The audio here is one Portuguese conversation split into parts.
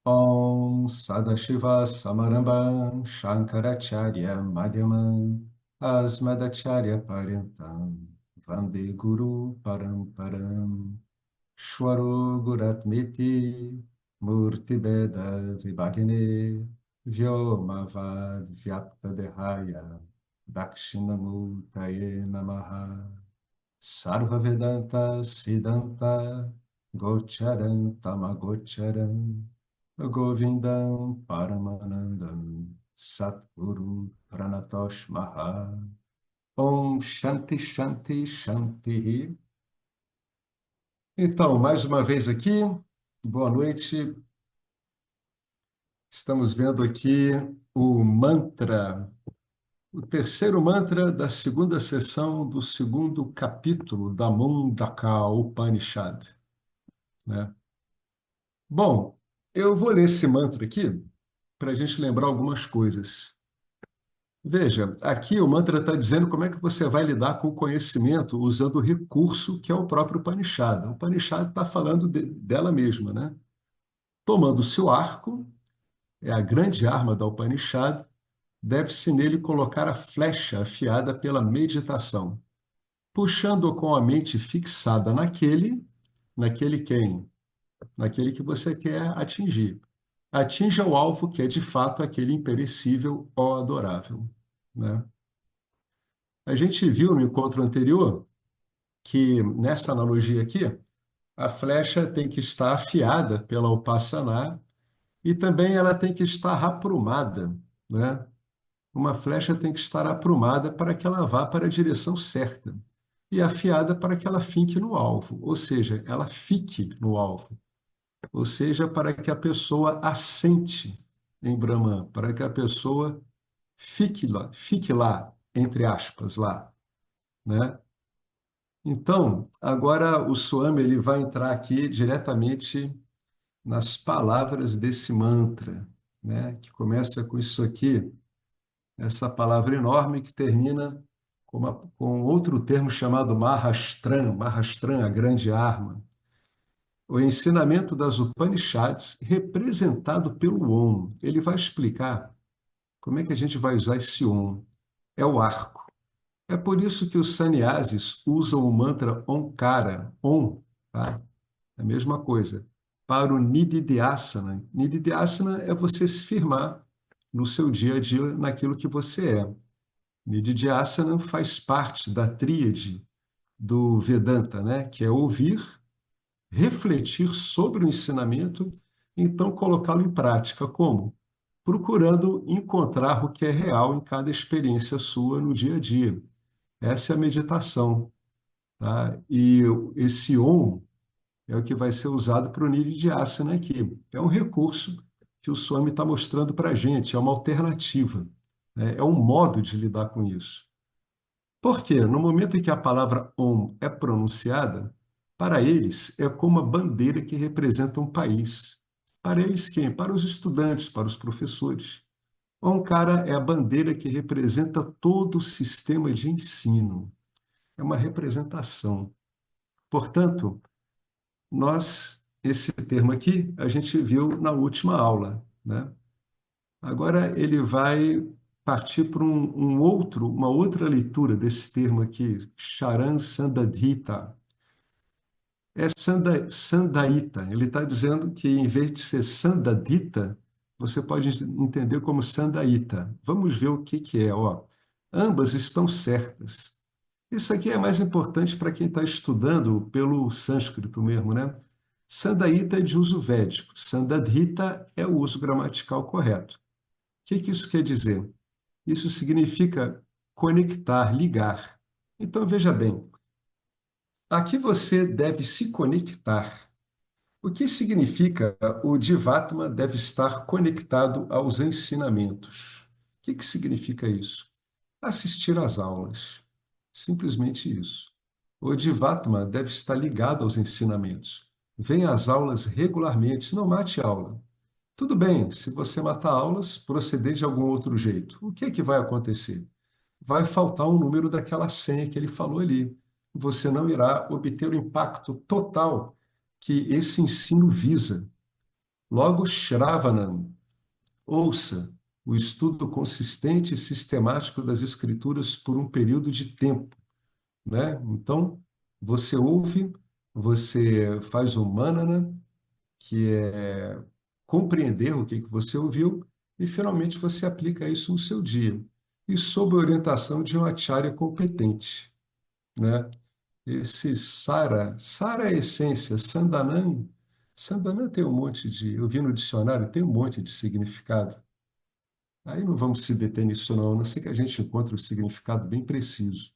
Om Sadashiva Samarambam Shankaracharya Madhyamam Asmadacharya Paryantam Vande Guru Paramparam Shwaro Guratmiti Murtibeda Vibhagine Vyomavad Vyapta Dehaya Dakshinamurtaye Namaha Sarva Vedanta Siddhanta Gocharam Tamagocharam Govindam Paramanandam Satguru Pranatosh Maha Om Shanti Shanti Shanti. Então, mais uma vez aqui, boa noite. Estamos vendo aqui o mantra, o terceiro mantra da segunda sessão do segundo capítulo da Mundaka Upanishad, né? Bom, eu vou ler esse mantra aqui para a gente lembrar algumas coisas. Veja, aqui o mantra está dizendo como é que você vai lidar com o conhecimento usando o recurso que é o próprio Upanishad. O Upanishad está falando dela mesma, né? Tomando o seu arco, é a grande arma da Upanishad, deve-se nele colocar a flecha afiada pela meditação, puxando com a mente fixada naquele quem? Naquele que você quer atingir. Atinja o alvo que é de fato aquele imperecível ou adorável, né? A gente viu no encontro anterior que, nessa analogia aqui, a flecha tem que estar afiada pela Upasana e também ela tem que estar aprumada, né? Uma flecha tem que estar aprumada para que ela vá para a direção certa e afiada para que ela fique no alvo, ou seja, ela fique no alvo, ou seja, para que a pessoa assente em Brahman, para que a pessoa fique lá, entre aspas, lá, né? Então, agora o Swami ele vai entrar aqui diretamente nas palavras desse mantra, né? Que começa com isso aqui, essa palavra enorme que termina com outro termo chamado Mahastram, Mahastram, a grande arma. O ensinamento das Upanishads representado pelo Om. Ele vai explicar como é que a gente vai usar esse Om. É o arco. É por isso que os sannyasis usam o mantra Omkara, Om, tá? É a mesma coisa. Para o Nididhyasana. Nididhyasana é você se firmar no seu dia a dia naquilo que você é. Nididhyasana faz parte da tríade do Vedanta, né? Que é ouvir, refletir sobre o ensinamento, então colocá-lo em prática. Como? Procurando encontrar o que é real em cada experiência sua no dia a dia. Essa é a meditação, tá? E esse Om é o que vai ser usado para o Nididhyasana aqui. É um recurso que o Swami está mostrando para a gente, é uma alternativa, né? É um modo de lidar com isso. Por quê? No momento em que a palavra Om é pronunciada, para eles é como a bandeira que representa um país. Para eles quem? Para os estudantes, para os professores. Omkara é a bandeira que representa todo o sistema de ensino. É uma representação. Portanto, esse termo aqui, a gente viu na última aula, né? Agora ele vai partir para uma outra leitura desse termo aqui, Charan Sandadhita. É Sandaita. Ele está dizendo que, em vez de ser Sandadita, você pode entender como Sandaita. Vamos ver o que que é. Ó. Ambas estão certas. Isso aqui é mais importante para quem está estudando pelo sânscrito mesmo, né? Sandaita é de uso védico. Sandadhita é o uso gramatical correto. O que que isso quer dizer? Isso significa conectar, ligar. Então, veja bem, aqui você deve se conectar. O que significa o Jivatma deve estar conectado aos ensinamentos? O que que significa isso? Assistir às aulas. Simplesmente isso. O Jivatma deve estar ligado aos ensinamentos. Venha às aulas regularmente, não mate aula. Tudo bem, se você matar aulas, proceder de algum outro jeito. O que é que vai acontecer? Vai faltar um número daquela senha que ele falou ali. Você não irá obter o impacto total que esse ensino visa. Logo, Shravanam, ouça o estudo consistente e sistemático das Escrituras por um período de tempo, né? Então, você ouve, você faz um manana, que é compreender o que você ouviu, e finalmente você aplica isso no seu dia. E sob a orientação de um acharya competente, né? Esse Sara é a essência, Sandanam tem um monte de, eu vi no dicionário, tem um monte de significado. Aí não vamos se deter nisso não, a não ser que a gente encontre o significado bem preciso.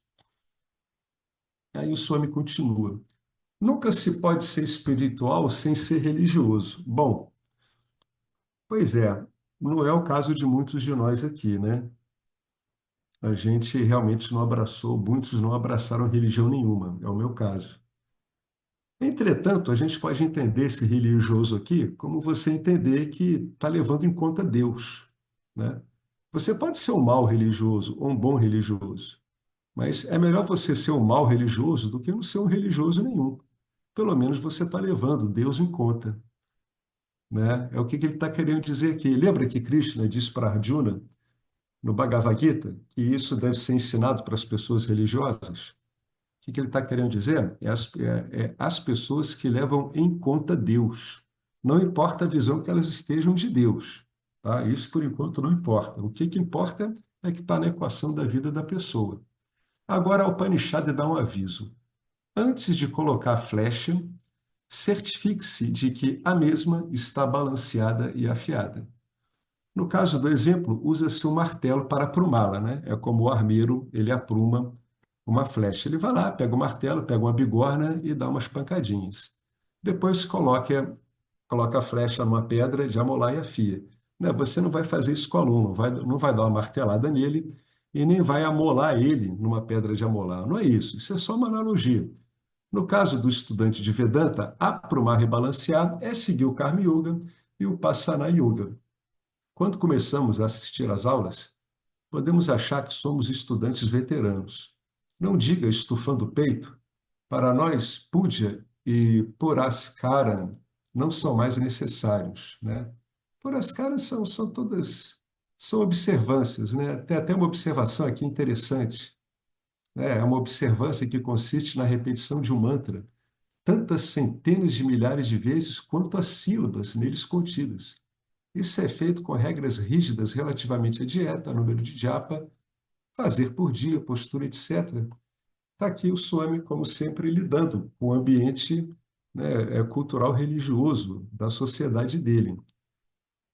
Aí o Swami continua. Nunca se pode ser espiritual sem ser religioso. Bom, pois é, não é o caso de muitos de nós aqui, né? A gente realmente não abraçou, muitos não abraçaram religião nenhuma, é o meu caso. Entretanto, a gente pode entender esse religioso aqui como você entender que está levando em conta Deus, né? Você pode ser um mau religioso ou um bom religioso, mas é melhor você ser um mau religioso do que não ser um religioso nenhum. Pelo menos você está levando Deus em conta, né? É o que ele está querendo dizer aqui. Lembra que Krishna disse para Arjuna, no Bhagavad Gita, que isso deve ser ensinado para as pessoas religiosas? O que ele está querendo dizer? É as pessoas que levam em conta Deus. Não importa a visão que elas estejam de Deus, tá? Isso, por enquanto, não importa. O que importa é que está na equação da vida da pessoa. Agora, a Upanishad dá um aviso. Antes de colocar a flecha, certifique-se de que a mesma está balanceada e afiada. No caso do exemplo, usa-se um martelo para aprumá-la, né? É como o armeiro, ele apruma uma flecha. Ele vai lá, pega o martelo, pega uma bigorna e dá umas pancadinhas. Depois coloca a flecha numa pedra de amolar e afia. Né? Você não vai fazer isso com o aluno, não vai dar uma martelada nele e nem vai amolar ele numa pedra de amolar. Não é isso, isso é só uma analogia. No caso do estudante de Vedanta, aprumar e balancear é seguir o Karma Yoga e o Passana Yoga. Quando começamos a assistir às aulas, podemos achar que somos estudantes veteranos. Não diga estufando o peito, para nós, puja e puraskara não são mais necessários, né? Puraskara são todas, são observâncias, né? Tem até uma observação aqui interessante, né? É uma observância que consiste na repetição de um mantra tantas centenas de milhares de vezes quanto as sílabas neles contidas. Isso é feito com regras rígidas relativamente à dieta, número de japa, fazer por dia, postura, etc. Está aqui o Swami, como sempre, lidando com o ambiente, né, cultural religioso da sociedade dele.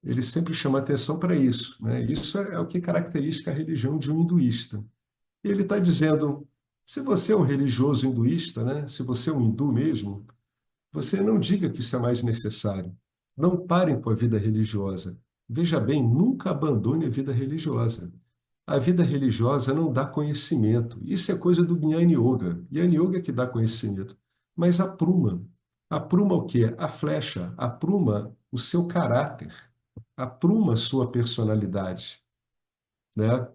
Ele sempre chama atenção para isso, né? Isso é o que caracteriza a religião de um hinduísta. Ele está dizendo, se você é um religioso hinduísta, né, se você é um hindu mesmo, você não diga que isso é mais necessário. Não parem com a vida religiosa. Veja bem, nunca abandone a vida religiosa. A vida religiosa não dá conhecimento. Isso é coisa do Jnana Yoga. Jnana Yoga é que dá conhecimento. Mas apruma. Apruma o quê? A flecha. Apruma o seu caráter. Apruma a sua personalidade, né?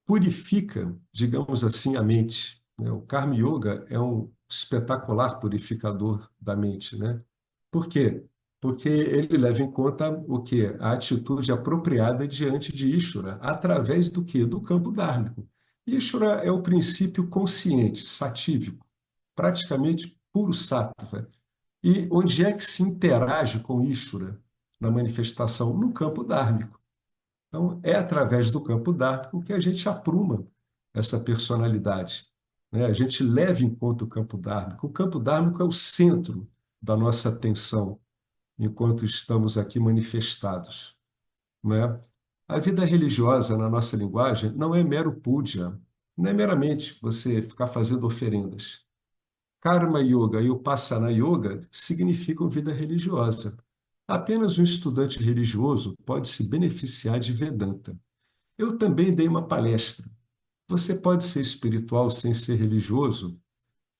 Purifica, digamos assim, a mente, né? O Karma Yoga é um espetacular purificador da mente, né? Por quê? Porque ele leva em conta o quê? A atitude apropriada diante de Ishvara, através do quê? Do campo dármico. Ishvara é o princípio consciente, satívico, praticamente puro sattva. E onde é que se interage com Ishvara na manifestação? No campo dármico. Então, é através do campo dármico que a gente apruma essa personalidade, né? A gente leva em conta o campo dármico. O campo dármico é o centro da nossa atenção enquanto estamos aqui manifestados, né? A vida religiosa, na nossa linguagem, não é mero puja, não é meramente você ficar fazendo oferendas. Karma Yoga e Upasana Yoga significam vida religiosa. Apenas um estudante religioso pode se beneficiar de Vedanta. Eu também dei uma palestra. Você pode ser espiritual sem ser religioso?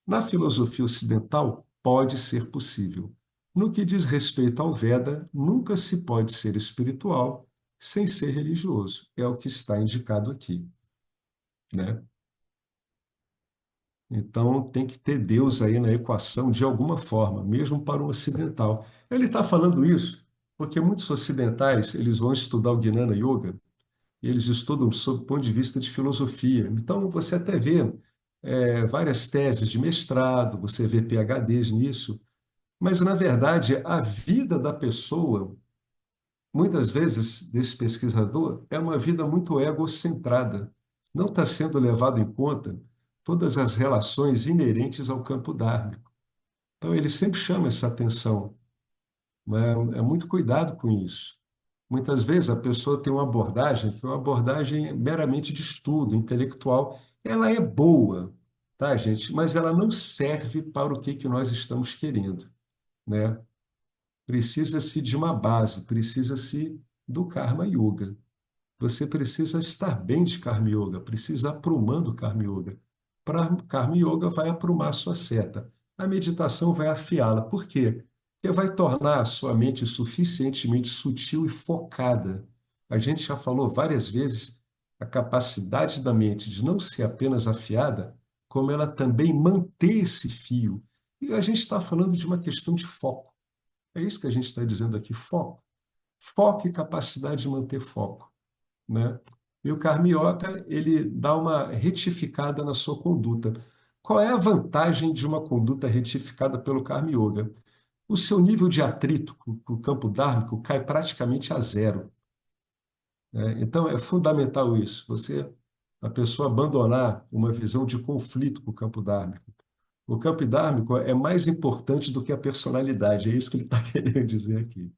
Na filosofia ocidental, pode ser possível. No que diz respeito ao Veda, nunca se pode ser espiritual sem ser religioso. É o que está indicado aqui, né? Então, tem que ter Deus aí na equação de alguma forma, mesmo para um ocidental. Ele está falando isso porque muitos ocidentais eles vão estudar o Jnana Yoga e eles estudam sob o ponto de vista de filosofia. Então, você até vê várias teses de mestrado, você vê PhDs nisso, mas, na verdade, a vida da pessoa, muitas vezes, desse pesquisador, é uma vida muito egocentrada. Não está sendo levado em conta todas as relações inerentes ao campo dármico. Então, ele sempre chama essa atenção, né? É muito cuidado com isso. Muitas vezes a pessoa tem uma abordagem que é uma abordagem meramente de estudo, intelectual. Ela é boa, tá, gente? Mas ela não serve para o que nós estamos querendo, né? Precisa-se de uma base, precisa-se do Karma Yoga. Você precisa estar bem de Karma Yoga, precisa aprumando o Karma Yoga. Para Karma Yoga vai aprumar a sua seta. A meditação vai afiá-la. Por quê? Porque vai tornar a sua mente suficientemente sutil e focada. A gente já falou várias vezes a capacidade da mente de não ser apenas afiada, como ela também manter esse fio. E a gente está falando de uma questão de foco. É isso que a gente está dizendo aqui, foco. Foco e capacidade de manter foco, né? E o Karma Yoga, ele dá uma retificada na sua conduta. Qual é a vantagem de uma conduta retificada pelo Karma Yoga? O seu nível de atrito com o campo dármico cai praticamente a zero, né? Então, é fundamental isso, a pessoa abandonar uma visão de conflito com o campo dármico. O campo dármico é mais importante do que a personalidade, é isso que ele está querendo dizer aqui.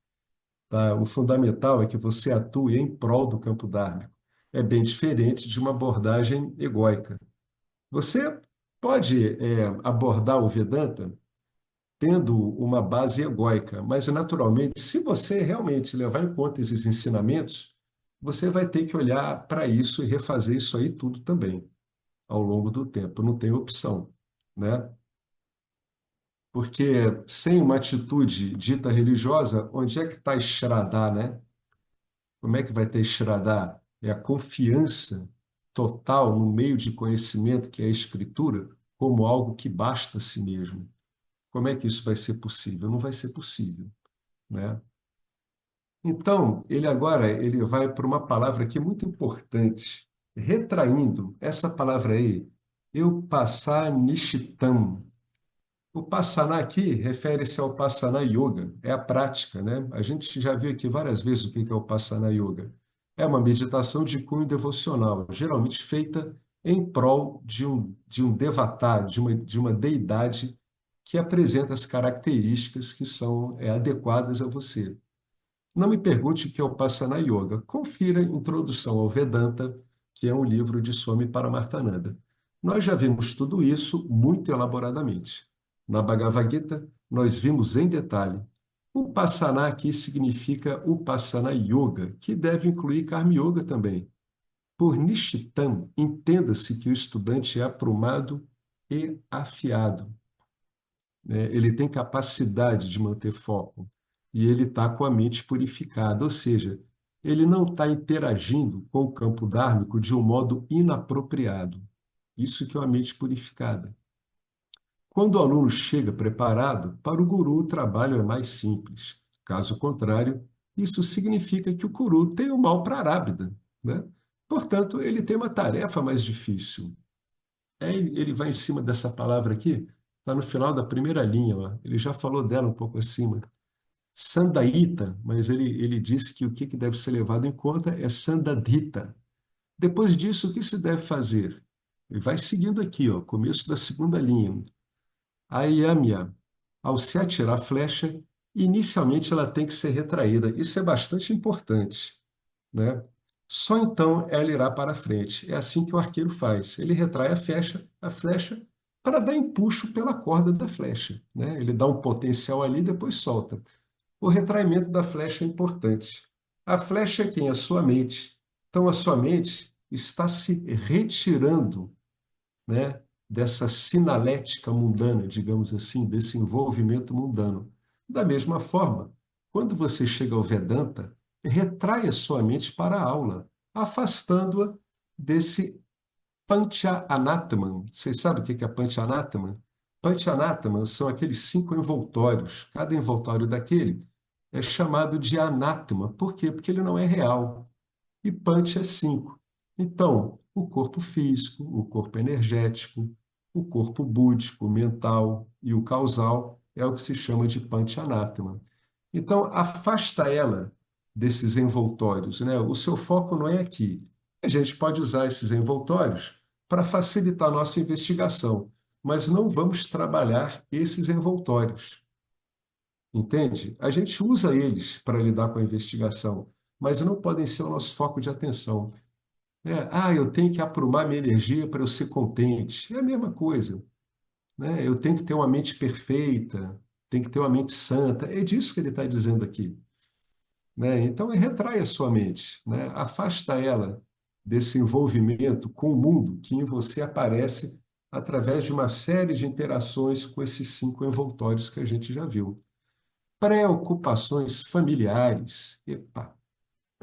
Tá? O fundamental é que você atue em prol do campo dármico. É bem diferente de uma abordagem egóica. Você pode abordar o Vedanta tendo uma base egóica, mas naturalmente, se você realmente levar em conta esses ensinamentos, você vai ter que olhar para isso e refazer isso aí tudo também ao longo do tempo. Não tem opção, né? Porque sem uma atitude dita religiosa, onde é que está Shraddha, né? Como é que vai ter Shraddha? É a confiança total no meio de conhecimento que é a Escritura, como algo que basta a si mesmo. Como é que isso vai ser possível? Não vai ser possível, né? Então, ele vai para uma palavra que é muito importante, retraindo essa palavra aí, eu passar nishtam. O Passana aqui refere-se ao Passana Yoga, é a prática, né? A gente já viu aqui várias vezes o que é o Passana Yoga. É uma meditação de cunho devocional, geralmente feita em prol de um devatar, de uma deidade que apresenta as características que são adequadas a você. Não me pergunte o que é o Passana Yoga. Confira Introdução ao Vedanta, que é um livro de Swami Paramarthananda. Nós já vimos tudo isso muito elaboradamente. Na Bhagavad Gita, nós vimos em detalhe. O Passana aqui significa o Passana Yoga, que deve incluir Karma Yoga também. Por Nishtam, entenda-se que o estudante é aprumado e afiado, né? Ele tem capacidade de manter foco e ele está com a mente purificada, ou seja, ele não está interagindo com o campo dármico de um modo inapropriado. Isso que é uma mente purificada. Quando o aluno chega preparado, para o guru o trabalho é mais simples. Caso contrário, isso significa que o guru tem o mal para Arábida, né? Portanto, ele tem uma tarefa mais difícil. Ele vai em cima dessa palavra aqui, está no final da primeira linha, ó. Ele já falou dela um pouco acima. Sandaita, mas ele disse que o que deve ser levado em conta é Sandadhita. Depois disso, o que se deve fazer? Ele vai seguindo aqui, ó, começo da segunda linha. Ayamya, ao se atirar a flecha, inicialmente ela tem que ser retraída. Isso é bastante importante, né? Só então ela irá para frente. É assim que o arqueiro faz. Ele retrai a flecha para dar empuxo pela corda da flecha, né? Ele dá um potencial ali e depois solta. O retraimento da flecha é importante. A flecha é quem? A sua mente. Então a sua mente está se retirando, né, dessa sinalética mundana, digamos assim, desse envolvimento mundano. Da mesma forma, quando você chega ao Vedanta, retrai a sua mente para a aula, afastando-a desse Pancha-anatman. Vocês sabem o que é Pancha-anatman? Pancha-anatman são aqueles 5 envoltórios. Cada envoltório daquele é chamado de anátema. Por quê? Porque ele não é real. E Pancha é 5. Então, o corpo físico, o corpo energético, o corpo búdico, o mental e o causal é o que se chama de Panchanatma. Então, afasta ela desses envoltórios, né? O seu foco não é aqui. A gente pode usar esses envoltórios para facilitar a nossa investigação, mas não vamos trabalhar esses envoltórios, entende? A gente usa eles para lidar com a investigação, mas não podem ser o nosso foco de atenção. Eu tenho que aprumar minha energia para eu ser contente. É a mesma coisa, né? Eu tenho que ter uma mente perfeita, tenho que ter uma mente santa. É disso que ele está dizendo aqui, né? Então, retrai a sua mente, né? Afasta ela desse envolvimento com o mundo que em você aparece através de uma série de interações com esses 5 envoltórios que a gente já viu. Preocupações familiares. Epa,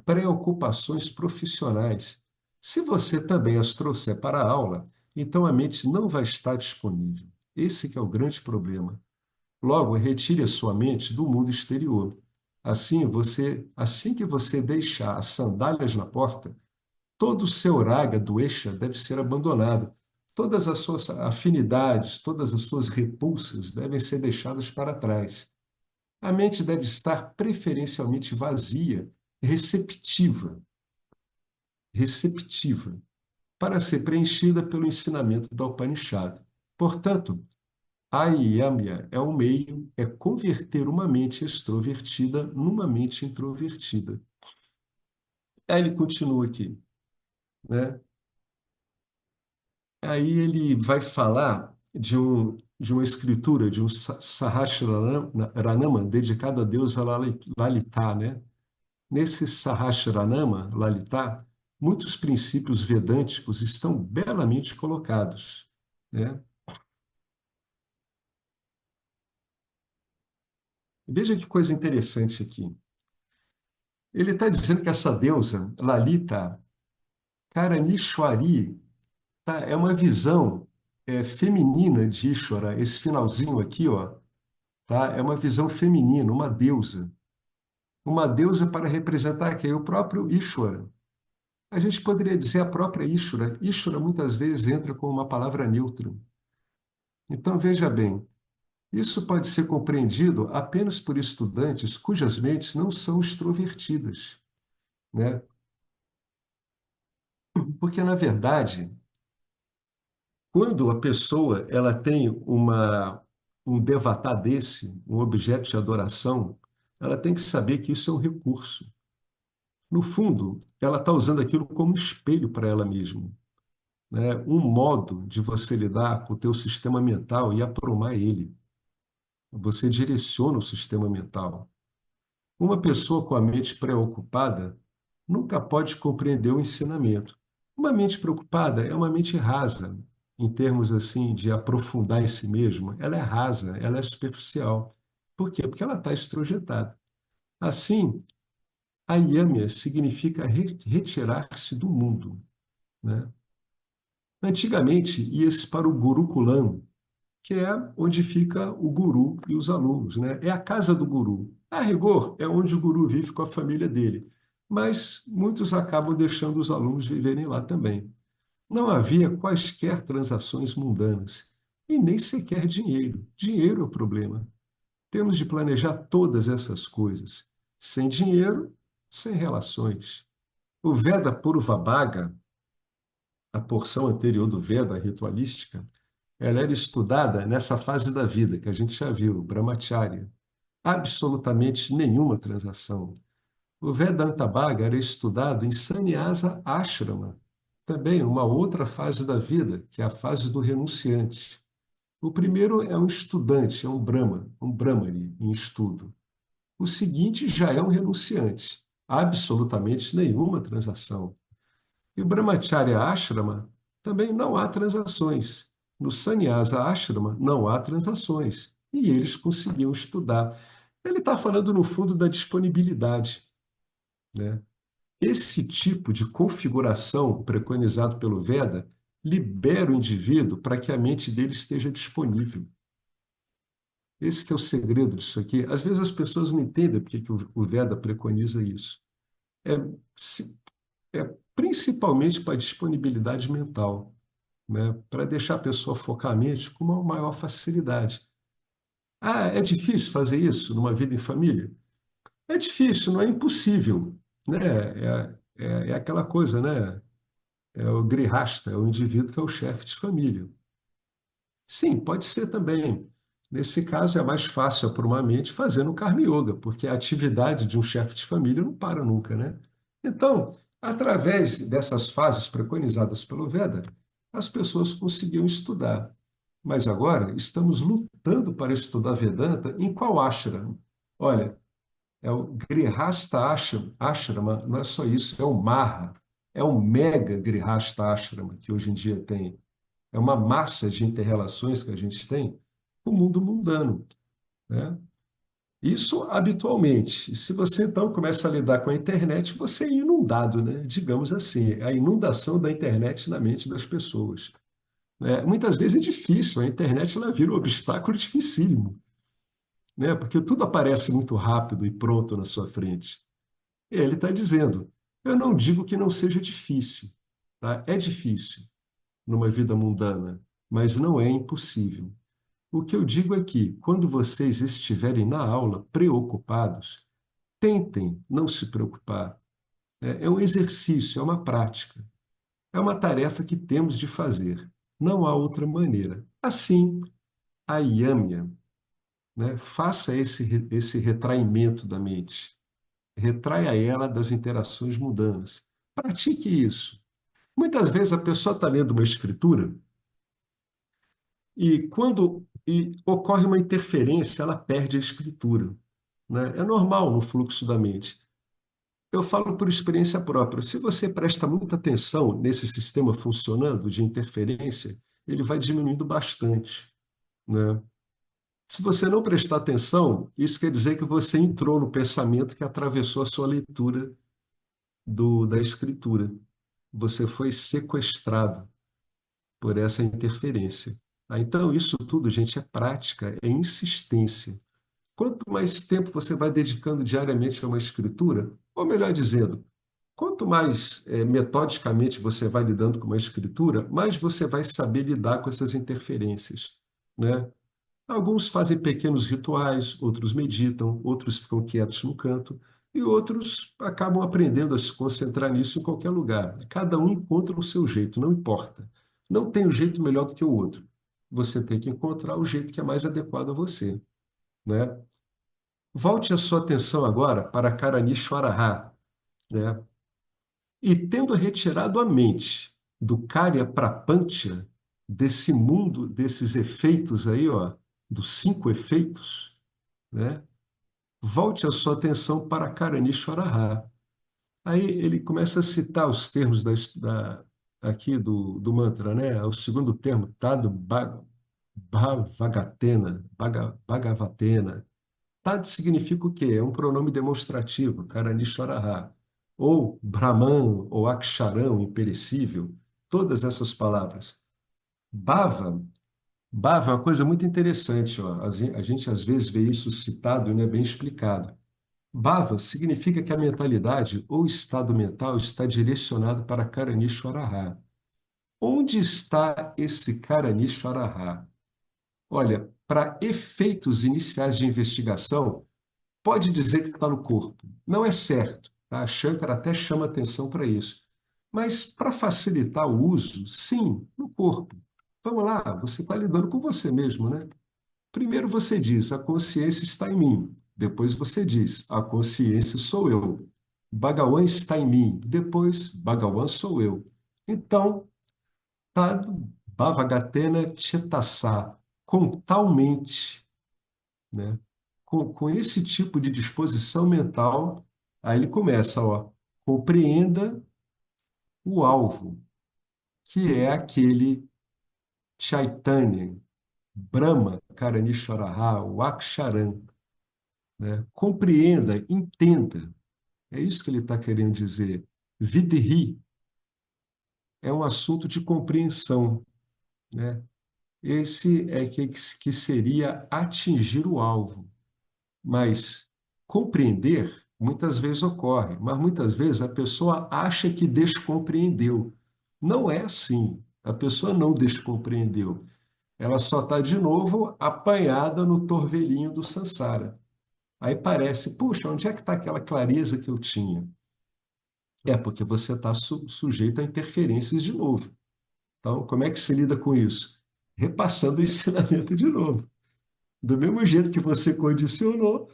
preocupações profissionais. Se você também as trouxer para a aula, então a mente não vai estar disponível. Esse que é o grande problema. Logo, retire a sua mente do mundo exterior. Assim que você deixar as sandálias na porta, todo o seu raga do eixa deve ser abandonado. Todas as suas afinidades, todas as suas repulsas devem ser deixadas para trás. A mente deve estar preferencialmente vazia, receptiva, receptiva, para ser preenchida pelo ensinamento da Upanishad. Portanto, a yamya é um meio, é converter uma mente extrovertida numa mente introvertida. Aí ele continua aqui, né? Aí ele vai falar de uma escritura, de um Sahasranama dedicado a Deus Lalita, né? Nesse Sahasranama, Lalita, muitos princípios vedânticos estão belamente colocados, né? Veja que coisa interessante aqui. Ele está dizendo que essa deusa, Lalita, Karanishwari, tá? É uma visão feminina de Ishvara. Esse finalzinho aqui, ó, tá? É uma visão feminina, uma deusa. Uma deusa para representar quem? O próprio Ishvara. A gente poderia dizer a própria Ishvara. Ishvara muitas vezes entra com uma palavra neutra. Então, veja bem, isso pode ser compreendido apenas por estudantes cujas mentes não são extrovertidas, né? Porque, na verdade, quando a pessoa ela tem um devatá desse, um objeto de adoração, ela tem que saber que isso é um recurso. No fundo, ela está usando aquilo como espelho para ela mesma, né? Um modo de você lidar com o teu sistema mental e aprumar ele. Você direciona o sistema mental. Uma pessoa com a mente preocupada nunca pode compreender o ensinamento. Uma mente preocupada é uma mente rasa, em termos assim de aprofundar em si mesma. Ela é rasa, ela é superficial. Por quê? Porque ela está estrojetada. Assim, a yamya significa retirar-se do mundo, né? Antigamente, ia-se para o Gurukulam, que é onde fica o guru e os alunos, né? É a casa do guru. A rigor, é onde o guru vive com a família dele. Mas muitos acabam deixando os alunos viverem lá também. Não havia quaisquer transações mundanas e nem sequer dinheiro. Dinheiro é o problema. Temos de planejar todas essas coisas. Sem dinheiro, sem relações. O Veda Purvabhaga, a porção anterior do Veda, a ritualística, ela era estudada nessa fase da vida que a gente já viu, Brahmacharya. Absolutamente nenhuma transação. O Vedanta Bhaga era estudado em Sannyasa Ashrama, também uma outra fase da vida, que é a fase do renunciante. O primeiro é um estudante, é um brahmane em estudo. O seguinte já é um renunciante. Absolutamente nenhuma transação. E o Brahmacharya Ashrama também não há transações. No Sannyasa Ashrama não há transações. E eles conseguiam estudar. Ele está falando, no fundo, da disponibilidade, né? Esse tipo de configuração preconizado pelo Veda libera o indivíduo para que a mente dele esteja disponível. Esse que é o segredo disso aqui. Às vezes as pessoas não entendem porque que o Veda preconiza isso. É, se- é principalmente para a disponibilidade mental, né? Para deixar a pessoa focar a mente com uma maior facilidade. Ah, é difícil fazer isso numa vida em família? É difícil, não é impossível, né? É aquela coisa, né? É o grihasta, é o indivíduo que é o chefe de família. Sim, pode ser também. Nesse caso, é mais fácil para uma mente fazendo Karma Yoga, porque a atividade de um chefe de família não para nunca, né? Então, através dessas fases preconizadas pelo Veda, as pessoas conseguiam estudar. Mas agora estamos lutando para estudar Vedanta em qual ashrama? Olha, é o Grihastha Ashrama, não é só isso, é o Maha, é o Mega Grihastha Ashrama que hoje em dia tem. É uma massa de interrelações que a gente tem com o mundo mundano, né? Isso habitualmente. E se você então começa a lidar com a internet, você é inundado, né? Digamos assim, a inundação da internet na mente das pessoas. Né? Muitas vezes é difícil, a internet ela vira um obstáculo dificílimo, né? Porque tudo aparece muito rápido e pronto na sua frente. E ele está dizendo: eu não digo que não seja difícil, tá? É difícil numa vida mundana, mas não é impossível. O que eu digo é que, quando vocês estiverem na aula preocupados, tentem não se preocupar. É um exercício, é uma prática, é uma tarefa que temos de fazer. Não há outra maneira. Assim, a yamya, né, faça esse retraimento da mente. Retraia ela das interações mundanas. Pratique isso. Muitas vezes a pessoa está lendo uma escritura e quando ocorre uma interferência, ela perde a escritura, né? É normal no fluxo da mente. Eu falo por experiência própria. Se você presta muita atenção nesse sistema funcionando de interferência, ele vai diminuindo bastante, né? Se você não prestar atenção, isso quer dizer que você entrou no pensamento que atravessou a sua leitura da escritura. Você foi sequestrado por essa interferência. Então, isso tudo, gente, é prática, é insistência. Quanto mais tempo você vai dedicando diariamente a uma escritura, ou melhor dizendo, quanto mais metodicamente você vai lidando com uma escritura, mais você vai saber lidar com essas interferências, né? Alguns fazem pequenos rituais, outros meditam, outros ficam quietos no canto, e outros acabam aprendendo a se concentrar nisso em qualquer lugar. Cada um encontra o seu jeito, não importa. Não tem um jeito melhor do que o outro. Você tem que encontrar o jeito que é mais adequado a você, né? Volte a sua atenção agora para Karanishvaraha, né? E tendo retirado a mente do Karya Prapancha, desse mundo, desses efeitos aí, ó, dos 5 efeitos, né? Volte a sua atenção para Karanishvaraha. Aí ele começa a citar os termos aqui do mantra, né? O segundo termo, Bhavagatena, Bhagavatena. Tad significa o quê? É um pronome demonstrativo, Karanishvaraha. Ou Brahman, ou Aksharam, imperecível. Todas essas palavras. Bhava, Bhava é uma coisa muito interessante. Ó. A gente às vezes vê isso citado e não é bem explicado. Bhava significa que a mentalidade ou estado mental está direcionado para Karanishvaraha. Onde está esse Karanishvaraha? Olha, para efeitos iniciais de investigação, pode dizer que está no corpo. Não é certo. Tá? A Shankara até chama atenção para isso. Mas para facilitar o uso, sim, no corpo. Vamos lá, você está lidando com você mesmo, né? Primeiro você diz, a consciência está em mim. Depois você diz, a consciência sou eu. Bhagawan está em mim. Depois, Bhagawan sou eu. Então, tá Bhavagatena Chetasa, com tal mente, né? Com esse tipo de disposição mental, aí ele começa, ó, compreenda o alvo, que é aquele Chaitanya, Brahma, Karanishvaraha, o Aksharam, né? Compreenda, entenda. É isso que ele está querendo dizer. Vidhi, é um assunto de compreensão, né? Esse é que seria atingir o alvo. Mas compreender muitas vezes ocorre, mas muitas vezes a pessoa acha que descompreendeu. Não é assim. A pessoa não descompreendeu. Ela só está de novo apanhada no torvelinho do Sansara. Aí parece, puxa, onde é que está aquela clareza que eu tinha? É porque você está sujeito a interferências de novo. Então, como é que se lida com isso? Repassando o ensinamento de novo. Do mesmo jeito que você condicionou,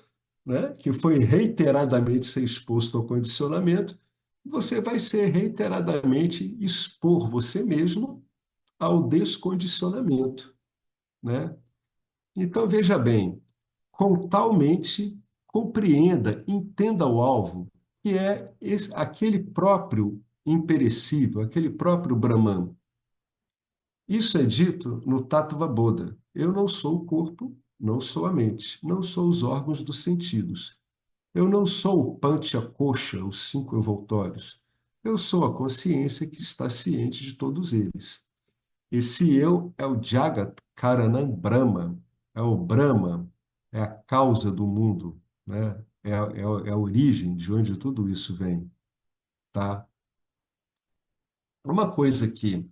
né, que foi reiteradamente ser exposto ao condicionamento, você vai ser reiteradamente expor você mesmo ao descondicionamento, né? Então, veja bem, com tal mente, compreenda, entenda o alvo, que é aquele próprio imperecível, aquele próprio Brahman. Isso é dito no Tattva Bodha. Eu não sou o corpo, não sou a mente, não sou os órgãos dos sentidos. Eu não sou o Pancha-Kosha, os cinco envoltórios. Eu sou a consciência que está ciente de todos eles. Esse eu é o Jagat Karanam Brahma, é o Brahma, é a causa do mundo, né? É a origem de onde tudo isso vem, tá? Uma coisa aqui,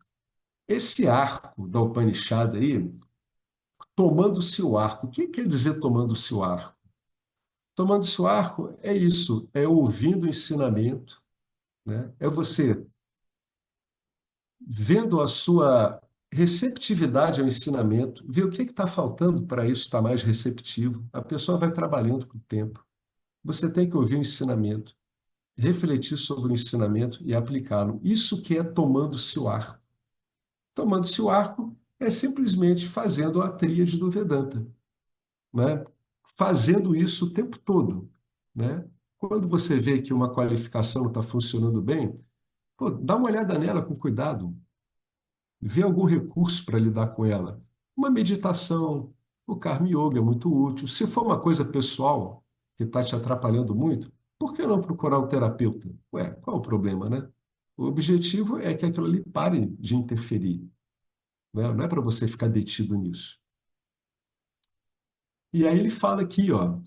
esse arco da Upanishad aí, tomando-se o arco, o que quer dizer tomando-se o arco? Tomando-se o arco é isso, é ouvindo o ensinamento, né? É você vendo a sua receptividade ao ensinamento, ver o que está faltando para isso estar mais receptivo. A pessoa vai trabalhando com o tempo. Você tem que ouvir o ensinamento, refletir sobre o ensinamento e aplicá-lo. Isso que é tomando-se o arco. Tomando-se o arco é simplesmente fazendo a tríade do Vedanta, né? Fazendo isso o tempo todo, né? Quando você vê que uma qualificação não está funcionando bem, pô, dá uma olhada nela com cuidado, vê algum recurso para lidar com ela. Uma meditação, o Karma Yoga é muito útil. Se for uma coisa pessoal que está te atrapalhando muito, por que não procurar um terapeuta? Ué, qual é o problema, né? O objetivo é que aquilo ali pare de interferir, né? Não é para você ficar detido nisso. E aí ele fala aqui, ó,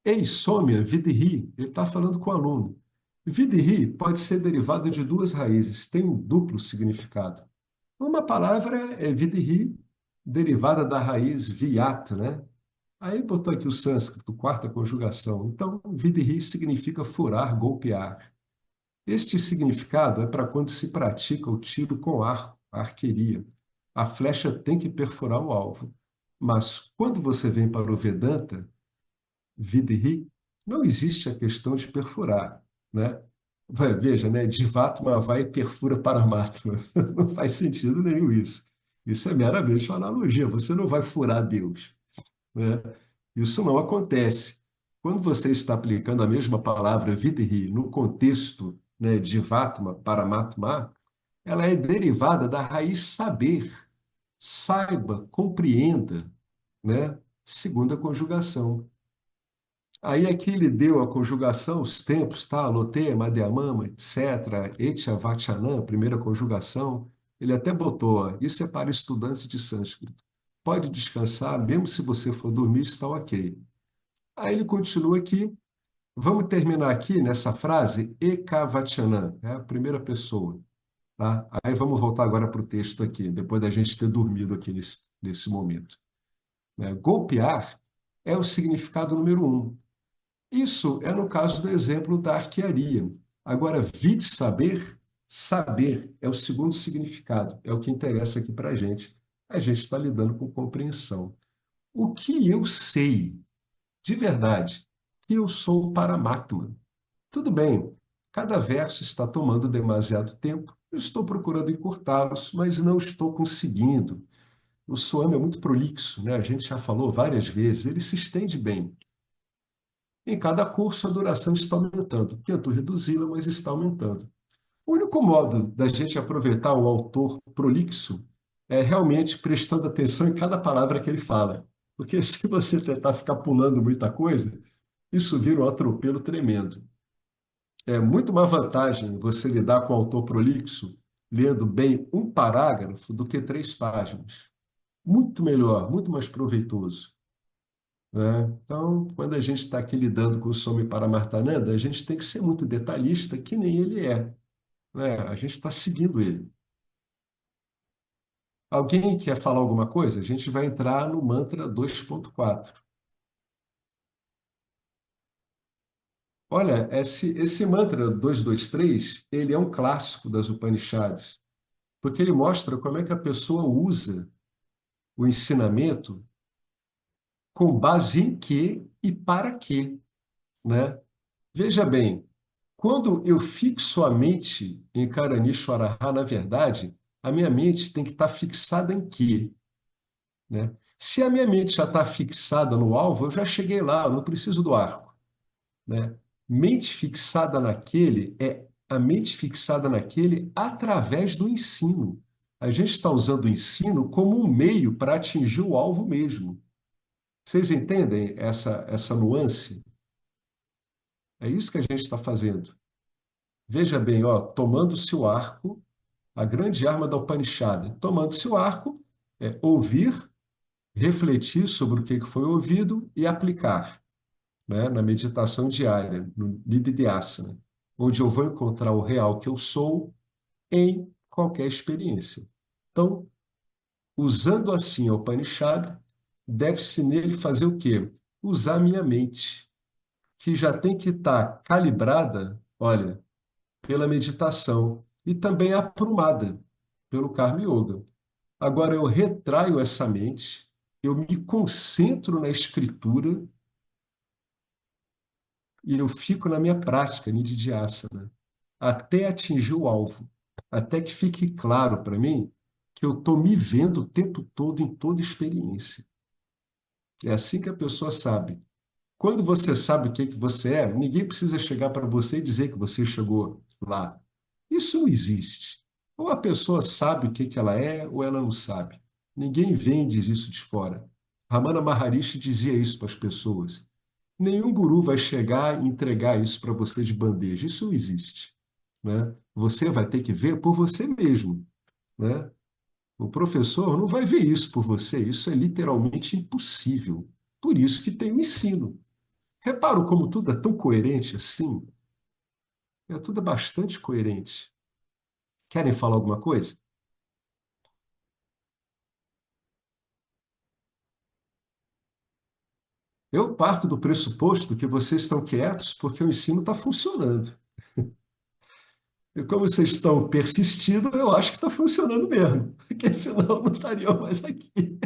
Ei, Sômia, Vidhi, ele está falando com o aluno. Vidhi pode ser derivado de duas raízes, tem um duplo significado. Uma palavra é vidhi, derivada da raiz viat, né? Aí botou aqui o sânscrito, quarta conjugação. Então, vidhi significa furar, golpear. Este significado é para quando se pratica o tiro com arco, a arqueria. A flecha tem que perfurar o alvo. Mas quando você vem para o Vedanta, vidhi, não existe a questão de perfurar, né? Veja, né? Divatma vai e perfura Paramatma. Não faz sentido nenhum isso. Isso é meramente uma analogia. Você não vai furar Deus, né? Isso não acontece. Quando você está aplicando a mesma palavra vidhi no contexto, né, Divatma, Paramatma, ela é derivada da raiz saber. Saiba, compreenda, né? Segunda conjugação. Aí aqui ele deu a conjugação, os tempos, tá? Lote, Madhyamama, etc. Etya, Vachanam, primeira conjugação. Ele até botou, ó, isso é para estudantes de sânscrito. Pode descansar, mesmo se você for dormir, está ok. Aí ele continua aqui. Vamos terminar aqui nessa frase, Eka Vachanam, é a primeira pessoa, tá? Aí vamos voltar agora para o texto aqui, depois da gente ter dormido aqui nesse momento, né? Golpear é o significado número um. Isso é no caso do exemplo da arquearia. Agora, vide saber, saber é o segundo significado, é o que interessa aqui para a gente. A gente está lidando com compreensão. O que eu sei, de verdade, que eu sou o Paramatma. Tudo bem, cada verso está tomando demasiado tempo, eu estou procurando encurtá-los, mas não estou conseguindo. O Swami é muito prolixo, né? A gente já falou várias vezes, ele se estende bem. Em cada curso, a duração está aumentando. Tento reduzi-la, mas está aumentando. O único modo da gente aproveitar um autor prolixo é realmente prestando atenção em cada palavra que ele fala. Porque se você tentar ficar pulando muita coisa, isso vira um atropelo tremendo. É muito uma vantagem você lidar com um autor prolixo lendo bem um parágrafo do que 3 páginas. Muito melhor, muito mais proveitoso, né? Então, quando a gente está aqui lidando com o Swami Paramarthananda, a gente tem que ser muito detalhista, que nem ele é, né? A gente está seguindo ele. Alguém quer falar alguma coisa? A gente vai entrar no mantra 2.4. Olha, esse mantra 223, ele é um clássico das Upanishads, porque ele mostra como é que a pessoa usa o ensinamento com base em quê e para quê, né? Veja bem, quando eu fixo a mente em Karanishvaraha, na verdade, a minha mente tem que estar fixada em quê, né? Se a minha mente já está fixada no alvo, eu já cheguei lá, eu não preciso do arco, né? Mente fixada naquele é a mente fixada naquele através do ensino. A gente está usando o ensino como um meio para atingir o alvo mesmo. Vocês entendem essa nuance? É isso que a gente está fazendo. Veja bem, ó, tomando-se o arco, a grande arma da Upanishad, tomando-se o arco, é ouvir, refletir sobre o que foi ouvido e aplicar, né, na meditação diária, no Nididhyasana, onde eu vou encontrar o real que eu sou em qualquer experiência. Então, usando assim a Upanishad, deve-se nele fazer o quê? Usar a minha mente, que já tem que estar calibrada, olha, pela meditação e também aprumada pelo Karma Yoga. Agora eu retraio essa mente, eu me concentro na escritura e eu fico na minha prática nididhyasana até atingir o alvo, até que fique claro para mim que eu estou me vendo o tempo todo em toda experiência. É assim que a pessoa sabe. Quando você sabe o que que você é, ninguém precisa chegar para você e dizer que você chegou lá. Isso não existe. Ou a pessoa sabe o que que ela é, ou ela não sabe. Ninguém vem e diz isso de fora. Ramana Maharishi dizia isso para as pessoas. Nenhum guru vai chegar e entregar isso para você de bandeja. Isso não existe, né? Você vai ter que ver por você mesmo, né? O professor não vai ver isso por você. Isso é literalmente impossível. Por isso que tem o ensino. Reparo como tudo é tão coerente assim? É tudo bastante coerente. Querem falar alguma coisa? Eu parto do pressuposto que vocês estão quietos porque o ensino está funcionando. E como vocês estão persistindo, eu acho que está funcionando mesmo, porque senão não estariam mais aqui.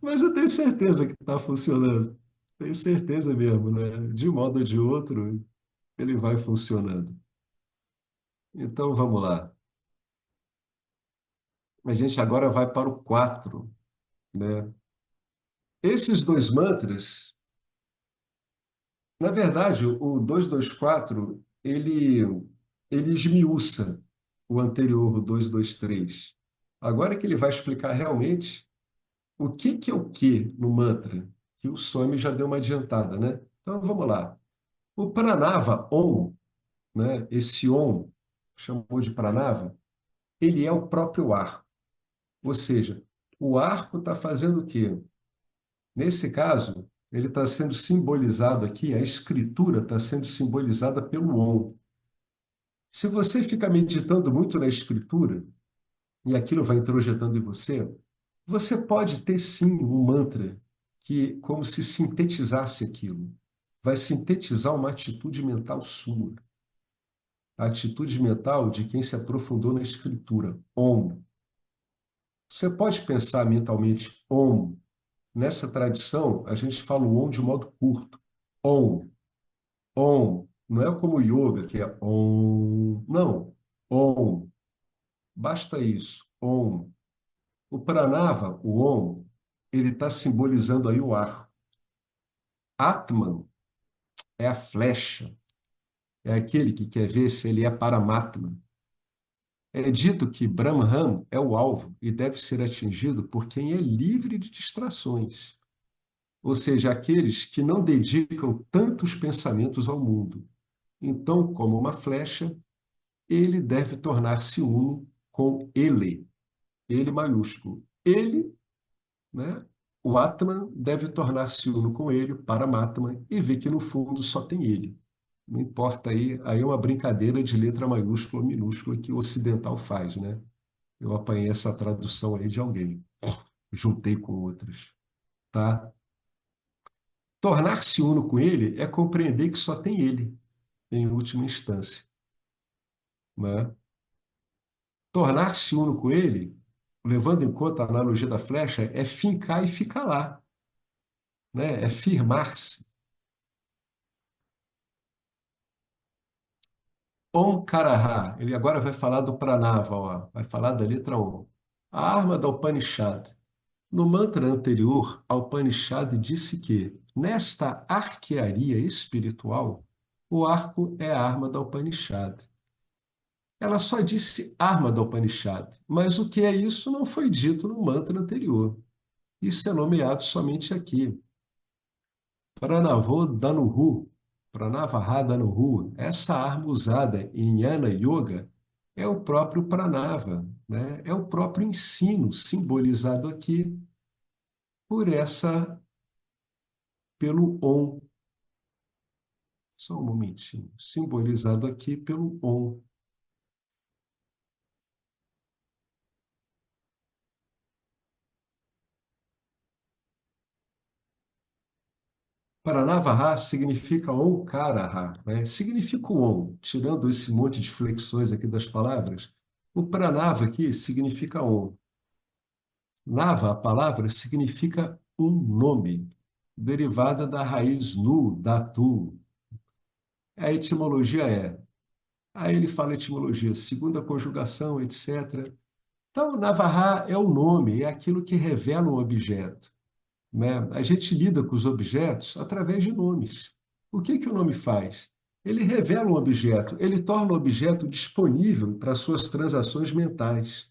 Mas eu tenho certeza que está funcionando. Tenho certeza mesmo, né? De um modo ou de outro, ele vai funcionando. Então vamos lá. A gente agora vai para o 4, né? Esses dois mantras, na verdade, o 224 ele esmiuça o anterior, o 223. Agora é que ele vai explicar realmente o que é o que no mantra, que o Swami já deu uma adiantada, né? Então vamos lá. O Pranava, Om, né? Esse Om, chamou de Pranava, ele é o próprio ar. Ou seja, o arco está fazendo o quê? Nesse caso, ele está sendo simbolizado aqui, a escritura está sendo simbolizada pelo Om. Se você fica meditando muito na escritura, e aquilo vai introjetando em você, você pode ter sim um mantra que, como se sintetizasse aquilo, vai sintetizar uma atitude mental sua, a atitude mental de quem se aprofundou na escritura. Om. Você pode pensar mentalmente Om. Nessa tradição, a gente fala o Om de modo curto. Om. Om. Não é como o yoga, que é Om. Não. Om. Basta isso. Om. O pranava, o Om, ele está simbolizando aí o ar. Atman é a flecha, é aquele que quer ver se ele é Paramatma. É dito que Brahman é o alvo e deve ser atingido por quem é livre de distrações, ou seja, aqueles que não dedicam tantos pensamentos ao mundo. Então, como uma flecha, ele deve tornar-se uno com ele maiúsculo. Ele, né? O Atman deve tornar-se uno com ele, Paramatman, e ver que no fundo só tem ele. Não importa aí é uma brincadeira de letra maiúscula ou minúscula que o ocidental faz, né? Eu apanhei essa tradução aí de alguém, juntei com outras, tá? Tornar-se uno com ele é compreender que só tem ele, em última instância, né? Tornar-se uno com ele, levando em conta a analogia da flecha, é fincar e ficar lá, né? É firmar-se. Omkaraha, ele agora vai falar do Pranava, ó, vai falar da letra Om. A arma da Upanishad. No mantra anterior, a Upanishad disse que, nesta arquearia espiritual, o arco é a arma da Upanishad. Ela só disse arma da Upanishad, mas o que é isso não foi dito no mantra anterior. Isso é nomeado somente aqui. Pranavo Danuhu, Pranavaha Danuhu, essa arma usada em Jnana Yoga é o próprio Pranava, né? É o próprio ensino simbolizado aqui por pelo Om. Só um momentinho. Simbolizado aqui pelo Om. Pranavaha significa Omkaraha, né? Significa o Om, tirando esse monte de flexões aqui das palavras. O Pranava aqui significa Om. Nava, a palavra, significa um nome, derivada da raiz nu, datu. A etimologia aí ele fala etimologia, segunda conjugação, etc. Então, Navarra é o nome, é aquilo que revela um objeto, né? A gente lida com os objetos através de nomes. O que que o nome faz? Ele revela um objeto, ele torna o objeto disponível para suas transações mentais.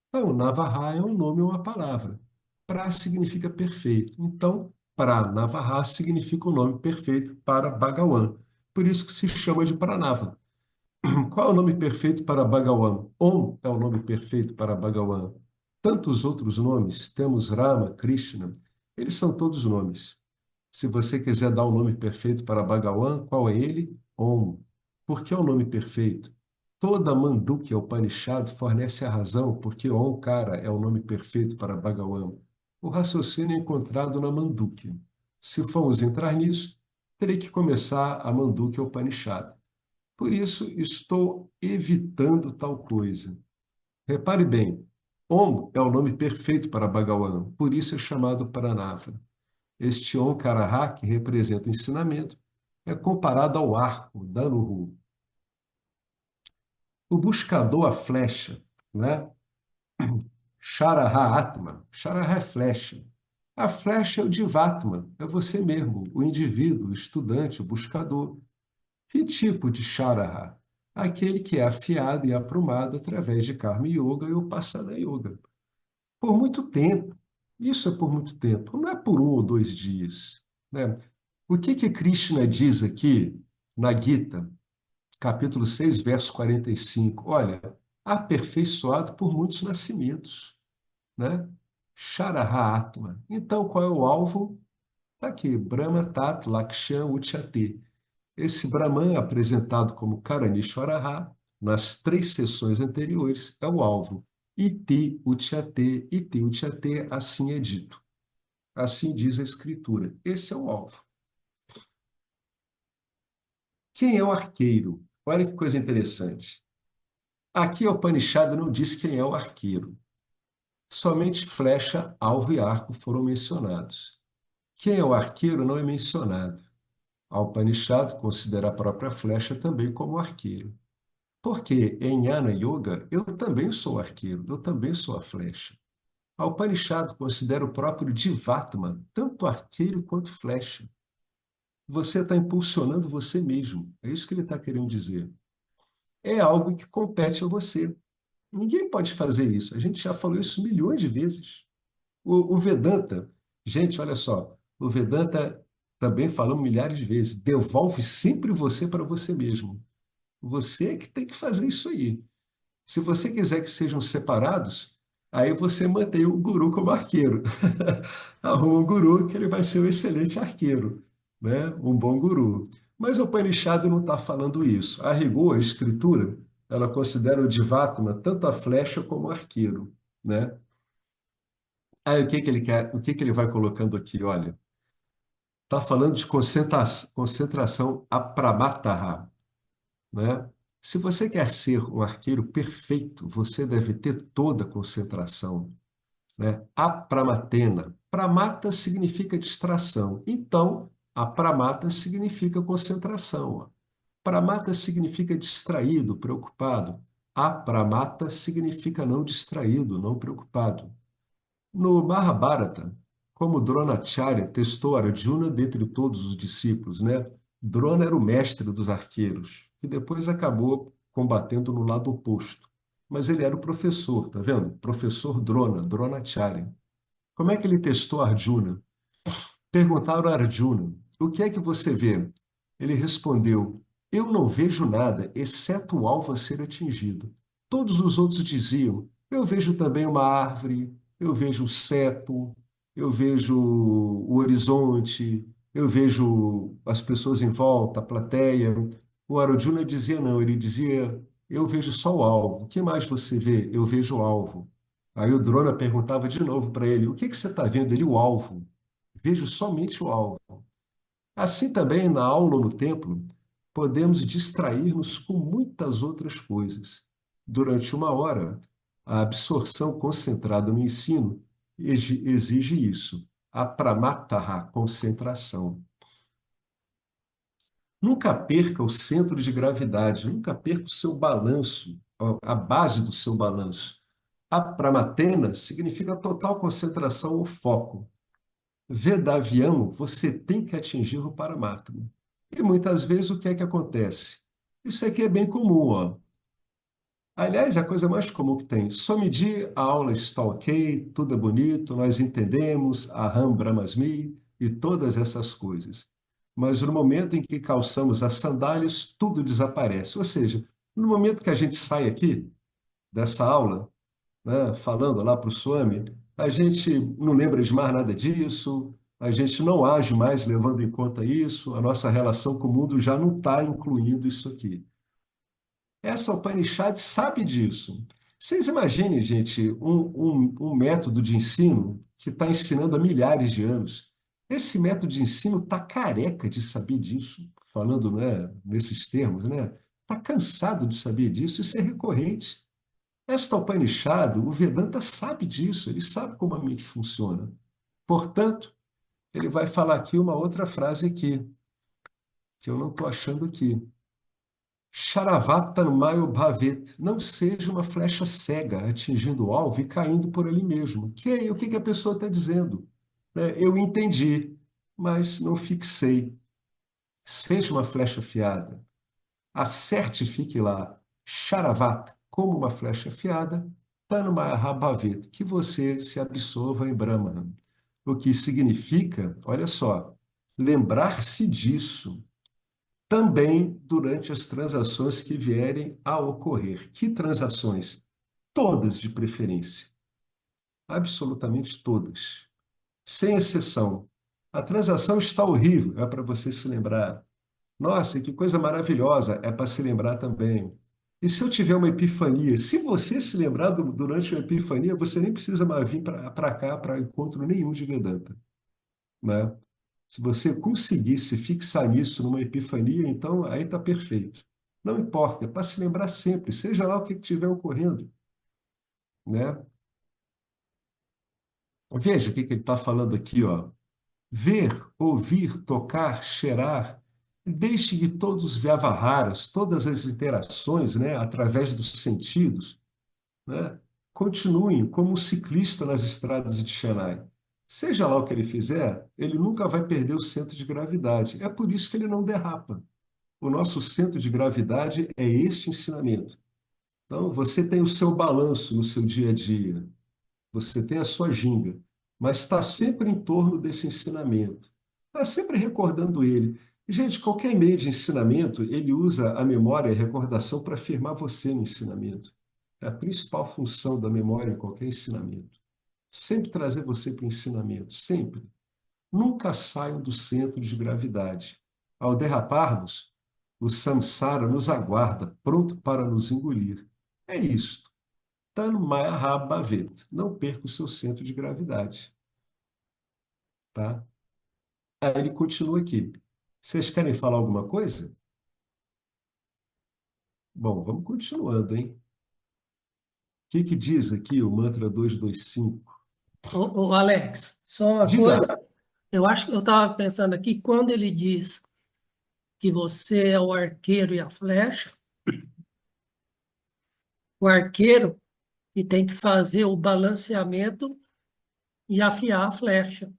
Então, Navarra é um nome ou uma palavra. Pra significa perfeito. Então, para Navarra significa o nome perfeito para Bhagawan. Por isso que se chama de Pranava. Qual é o nome perfeito para Bhagawan? Om é o nome perfeito para Bhagawan. Tantos outros nomes, temos Rama, Krishna, eles são todos nomes. Se você quiser dar o nome perfeito para Bhagawan, qual é ele? Om. Por que é o nome perfeito? Toda Mandukya Upanishad fornece a razão porque Omkara é o nome perfeito para Bhagawan. O raciocínio é encontrado na Mandukya. Se formos entrar nisso, terei que começar a Mandukya Upanishad. Por isso, estou evitando tal coisa. Repare bem, Om é o nome perfeito para Bhagawan, por isso é chamado Pranava. Este Omkaraha, que representa o ensinamento, é comparado ao arco, Danuhu. O buscador, a flecha, né? Sharaha Atma. Sharaha é flecha. A flecha é o Divatma, é você mesmo, o indivíduo, o estudante, o buscador. Que tipo de Sharaha? Aquele que é afiado e aprumado através de Karma Yoga e Upasana Yoga. Por muito tempo. Isso é por muito tempo. Não é por um ou dois dias, né? O que que Krishna diz aqui na Gita, capítulo 6, verso 45? Olha, aperfeiçoado por muitos nascimentos, né? Sharaha Atma. Então, qual é o alvo? Está aqui, Brahma Tat Lakshya Uchyate. Esse Brahman, apresentado como Karanishvaraha, nas três sessões anteriores, é o alvo. Iti Uchyate, assim é dito. Assim diz a Escritura. Esse é o alvo. Quem é o arqueiro? Olha que coisa interessante. Aqui a Upanishad não diz quem é o arqueiro. Somente flecha, alvo e arco foram mencionados. Quem é o arqueiro não é mencionado. A Upanishad considera a própria flecha também como arqueiro. Porque em Jnana Yoga eu também sou arqueiro, eu também sou a flecha. A Upanishad considera o próprio Divatma tanto arqueiro quanto flecha. Você está impulsionando você mesmo. É isso que ele está querendo dizer. É algo que compete a você. Ninguém pode fazer isso. A gente já falou isso milhões de vezes. O Vedanta, gente, olha só, o Vedanta também falamos milhares de vezes, devolve sempre você para você mesmo. Você é que tem que fazer isso aí. Se você quiser que sejam separados, aí você mantém o guru como arqueiro. Arruma um guru que ele vai ser um excelente arqueiro, né? Um bom guru. Mas o Upanishad não está falando isso. A rigor, a escritura, ela considera o Divatma tanto a flecha como o arqueiro, né? Aí o que que ele quer? O que que ele vai colocando aqui? Olha, está falando de concentração apramatara, né? Se você quer ser um arqueiro perfeito, você deve ter toda a concentração, né? Apramatena. Pramata significa distração. Então, apramata significa concentração. Ó. Pramata significa distraído, preocupado. Apramata significa não distraído, não preocupado. No Mahabharata, como Dronacharya testou Arjuna dentre todos os discípulos, né? Drona era o mestre dos arqueiros, que depois acabou combatendo no lado oposto. Mas ele era o professor, tá vendo? Professor Drona, Dronacharya. Como é que ele testou Arjuna? Perguntaram a Arjuna: o que é que você vê? Ele respondeu: eu não vejo nada, exceto o alvo a ser atingido. Todos os outros diziam: eu vejo também uma árvore, eu vejo o céu, eu vejo o horizonte, eu vejo as pessoas em volta, a plateia. O Arjuna dizia: não, ele dizia: eu vejo só o alvo. O que mais você vê? Eu vejo o alvo. Aí o Drona perguntava de novo para ele: o que que você está vendo? Ele, o alvo. Vejo somente o alvo. Assim também, na aula ou no templo, podemos distrair-nos com muitas outras coisas. Durante uma hora, a absorção concentrada no ensino exige isso, a pramataha, concentração. Nunca perca o centro de gravidade, nunca perca o seu balanço, a base do seu balanço. A pramatena significa total concentração ou foco. Vedavião, você tem que atingir o Paramatma. E muitas vezes o que é que acontece? Isso aqui é bem comum, ó. Aliás, é a coisa mais comum que tem. Só medir, a aula está ok, tudo é bonito, nós entendemos, Aham Brahmasmi e todas essas coisas. Mas no momento em que calçamos as sandálias, tudo desaparece. Ou seja, no momento que a gente sai aqui dessa aula, né, falando lá para o Swami, a gente não lembra de mais nada disso, a gente não age mais levando em conta isso, a nossa relação com o mundo já não está incluindo isso aqui. Essa Upanishad sabe disso. Vocês imaginem, gente, um método de ensino que está ensinando há milhares de anos. Esse método de ensino está careca de saber disso, falando, né, nesses termos, né? Está cansado de saber disso, isso é recorrente. Esta Upanishad, o Vedanta sabe disso, ele sabe como a mente funciona. Portanto, ele vai falar aqui uma outra frase aqui, que eu não estou achando aqui. Charavata mayo bhavet, não seja uma flecha cega atingindo o alvo e caindo por ali mesmo. O que que a pessoa está dizendo? Eu entendi, mas não fixei. Seja uma flecha afiada. Acerte, fique lá. Charavata, como uma flecha afiada. Tanmahabhavet, que você se absorva em Brahman. O que significa, olha só, lembrar-se disso também durante as transações que vierem a ocorrer. Que transações? Todas de preferência. Absolutamente todas. Sem exceção. A transação está horrível, é para você se lembrar. Nossa, que coisa maravilhosa, é para se lembrar também. E se eu tiver uma epifania? Se você se lembrar durante uma epifania, você nem precisa mais vir para cá para encontro nenhum de Vedanta, né? Se você conseguir se fixar nisso numa epifania, então aí está perfeito. Não importa, é para se lembrar sempre, seja lá o que estiver ocorrendo, né? Veja o que que ele está falando aqui, ó. Ver, ouvir, tocar, cheirar, deixe que todos os vyavaharas, todas as interações, né, através dos sentidos, né, continuem como um ciclista nas estradas de Chennai. Seja lá o que ele fizer, ele nunca vai perder o centro de gravidade. É por isso que ele não derrapa. O nosso centro de gravidade é este ensinamento. Então, você tem o seu balanço no seu dia a dia, você tem a sua ginga, mas está sempre em torno desse ensinamento, está sempre recordando ele. Gente, qualquer meio de ensinamento, ele usa a memória e a recordação para firmar você no ensinamento. É a principal função da memória em qualquer ensinamento. Sempre trazer você para o ensinamento, sempre. Nunca saiam do centro de gravidade. Ao derraparmos, o samsara nos aguarda, pronto para nos engolir. É isto. Tan Mahabhavet. Não perca o seu centro de gravidade. Tá? Aí ele continua aqui. Vocês querem falar alguma coisa? Bom, vamos continuando, hein? O que que diz aqui o mantra 225? Ô, Alex, só uma Diga. coisa. Eu acho que eu estava pensando aqui, quando ele diz que você é o arqueiro e a flecha, o arqueiro e tem que fazer o balanceamento e afiar a flecha. Que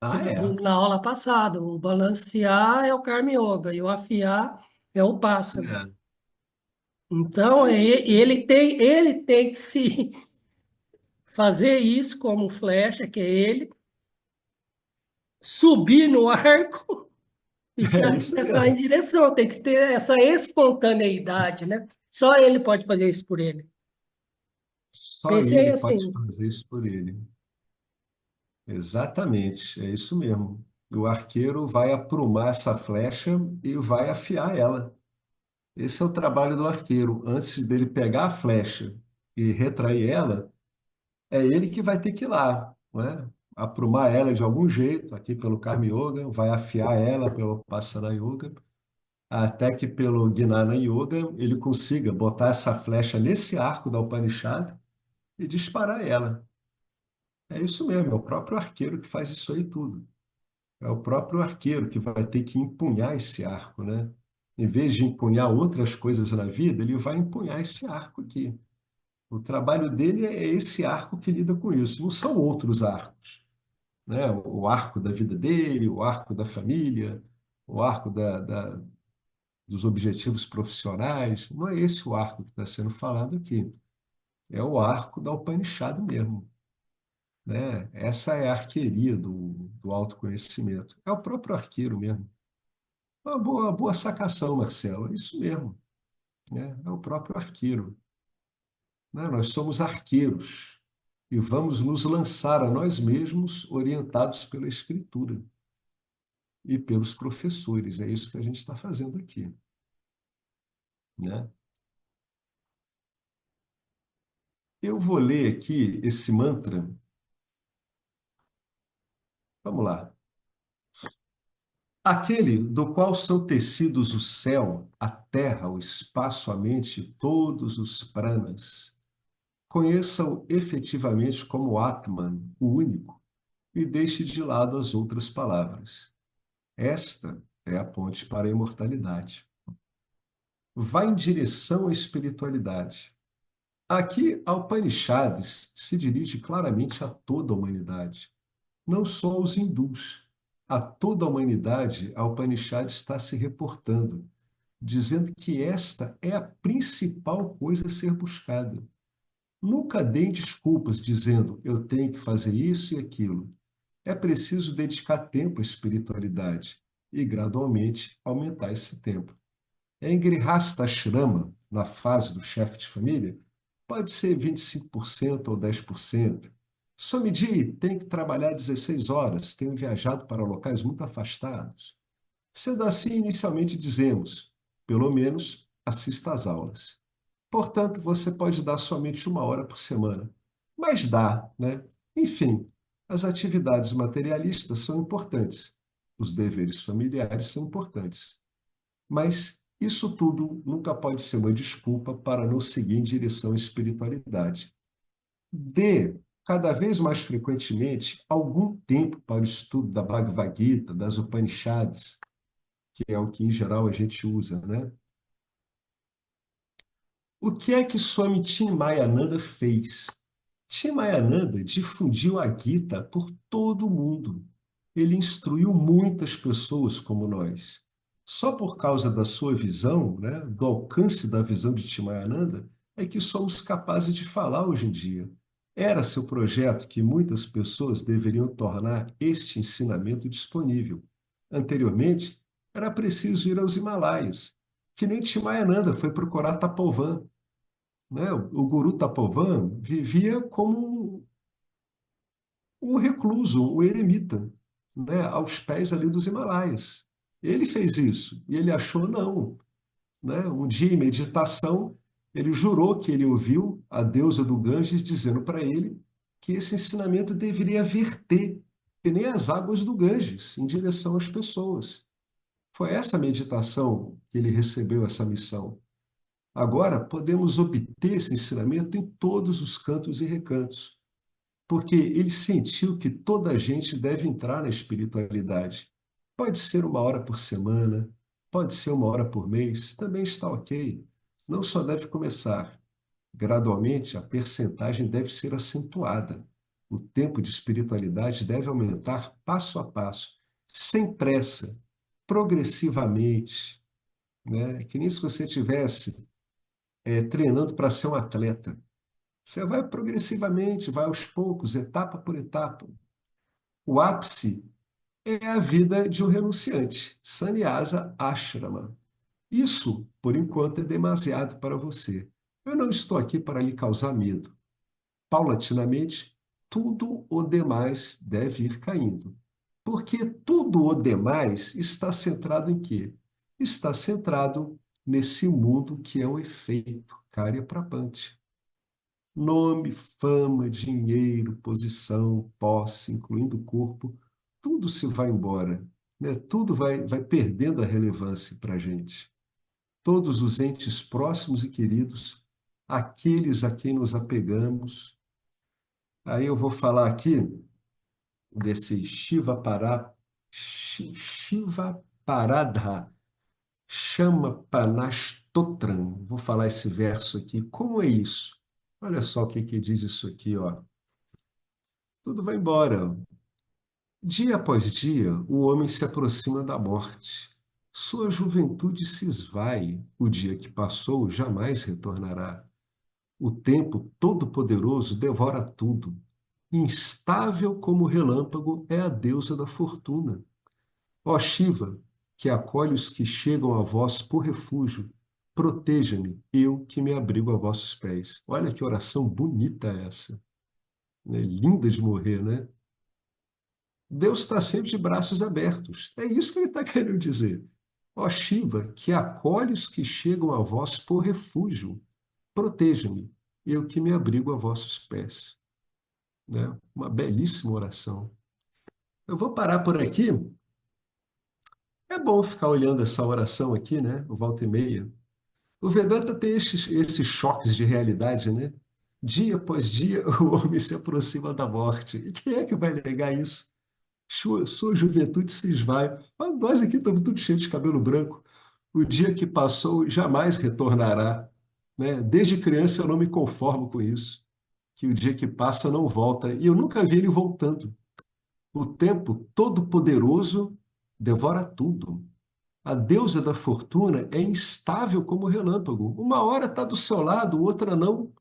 Ah, nós é. vimos na aula passada. O balancear é o Karma Yoga e o afiar é o pássaro. É, Então, é isso. ele tem que se fazer isso como flecha, que é ele, subir no arco e se É isso arremessar em mesmo. direção. Tem que ter essa espontaneidade, né? Só ele pode fazer isso por ele. Só Pensei ele pode assim, fazer isso por ele. Exatamente, é isso mesmo. O arqueiro vai aprumar essa flecha e vai afiar ela. Esse é o trabalho do arqueiro. Antes dele pegar a flecha e retrair ela, é ele que vai ter que ir lá, né? Aprumar ela de algum jeito, aqui pelo Karma Yoga, vai afiar ela pelo Passana Yoga, até que pelo Gnana Yoga ele consiga botar essa flecha nesse arco da Upanishad e disparar ela. É isso mesmo, é o próprio arqueiro que faz isso aí tudo. É o próprio arqueiro que vai ter que empunhar esse arco, né? Em vez de empunhar outras coisas na vida, ele vai empunhar esse arco aqui. O trabalho dele é esse arco que lida com isso, não são outros arcos, né? O arco da vida dele, o arco da família, o arco dos objetivos profissionais. Não é esse o arco que está sendo falado aqui. É o arco da Upanishad mesmo, né? Essa é a arqueria do autoconhecimento. É o próprio arqueiro mesmo. Uma boa sacação, Marcelo. É isso mesmo, né? É o próprio arqueiro, né? Nós somos arqueiros e vamos nos lançar a nós mesmos orientados pela Escritura e pelos professores. É isso que a gente está fazendo aqui, né? Eu vou ler aqui esse mantra. Vamos lá. Aquele do qual são tecidos o céu, a terra, o espaço, a mente, todos os pranas. Conheça-o efetivamente como Atman, o único, e deixe de lado as outras palavras. Esta é a ponte para a imortalidade. Vá em direção à espiritualidade. Aqui, a Upanishads se dirige claramente a toda a humanidade, não só aos hindus. A toda a humanidade, a Upanishad está se reportando, dizendo que esta é a principal coisa a ser buscada. Nunca deem desculpas dizendo eu tenho que fazer isso e aquilo. É preciso dedicar tempo à espiritualidade e, gradualmente, aumentar esse tempo. Em Grihastha Ashrama, na fase do chefe de família, pode ser 25% ou 10%. Somidi tem que trabalhar 16 horas, tenho viajado para locais muito afastados. Sendo assim, inicialmente dizemos, pelo menos assista às aulas. Portanto, você pode dar somente 1 hora por semana. Mas dá, né? Enfim, as atividades materialistas são importantes. Os deveres familiares são importantes. Mas isso tudo nunca pode ser uma desculpa para não seguir em direção à espiritualidade. Dê, cada vez mais frequentemente, algum tempo para o estudo da Bhagavad Gita, das Upanishads, que é o que em geral a gente usa, né? O que é que Swami Chinmayananda fez? Chinmayananda difundiu a Gita por todo o mundo. Ele instruiu muitas pessoas como nós. Só por causa da sua visão, né, do alcance da visão de Chinmayananda, é que somos capazes de falar hoje em dia. Era seu projeto que muitas pessoas deveriam tornar este ensinamento disponível. Anteriormente, era preciso ir aos Himalaias, que nem Shimayananda foi procurar Tapovan, né? O guru Tapovan vivia como um recluso, um eremita, né? Aos pés ali dos Himalaias. Ele fez isso e ele achou não, né? Um dia em meditação, ele jurou que ele ouviu a deusa do Ganges dizendo para ele que esse ensinamento deveria verter, que nem as águas do Ganges, em direção às pessoas. Foi essa meditação que ele recebeu essa missão. Agora, podemos obter esse ensinamento em todos os cantos e recantos, porque ele sentiu que toda a gente deve entrar na espiritualidade. Pode ser uma hora por semana, pode ser uma hora por mês, também está ok. Não só deve começar. Gradualmente, a percentagem deve ser acentuada. O tempo de espiritualidade deve aumentar passo a passo, sem pressa, progressivamente, né? É que nem se você tivesse treinando para ser um atleta. Você vai progressivamente, vai aos poucos, etapa por etapa. O ápice é a vida de um renunciante, sannyasa ashrama. Isso, por enquanto, é demasiado para você. Eu não estou aqui para lhe causar medo. Paulatinamente, tudo o demais deve ir caindo. Porque tudo o demais está centrado em quê? Está centrado nesse mundo que é o efeito, karya prapancha. Nome, fama, dinheiro, posição, posse, incluindo o corpo, tudo se vai embora, né? Tudo vai perdendo a relevância para a gente. Todos os entes próximos e queridos, aqueles a quem nos apegamos. Aí eu vou falar aqui desse Shiva Paradha Chama Panastotram. Vou falar esse verso aqui. Como é isso? Olha só o que que diz isso aqui, ó. Tudo vai embora. Dia após dia, o homem se aproxima da morte. Sua juventude se esvai. O dia que passou jamais retornará. O tempo todo-poderoso devora tudo. Instável como o relâmpago é a deusa da fortuna. Ó Shiva, que acolhe os que chegam a vós por refúgio, proteja-me, eu que me abrigo a vossos pés. Olha que oração bonita essa, né? Linda de morrer, né? Deus está sempre de braços abertos. É isso que ele está querendo dizer. Ó Shiva, que acolhe os que chegam a vós por refúgio, proteja-me, eu que me abrigo a vossos pés. Né? Uma belíssima oração. Eu vou parar por aqui. É bom ficar olhando essa oração aqui, né? O volta e meia. O Vedanta tem esses choques de realidade, né? Dia após dia, o homem se aproxima da morte. E quem é que vai negar isso? Sua juventude se esvai. Mas nós aqui estamos tudo cheio de cabelo branco. O dia que passou jamais retornará. Né? Desde criança eu não me conformo com isso, que o dia que passa não volta. E eu nunca vi ele voltando. O tempo todo-poderoso devora tudo. A deusa da fortuna é instável como o relâmpago. Uma hora está do seu lado, outra não.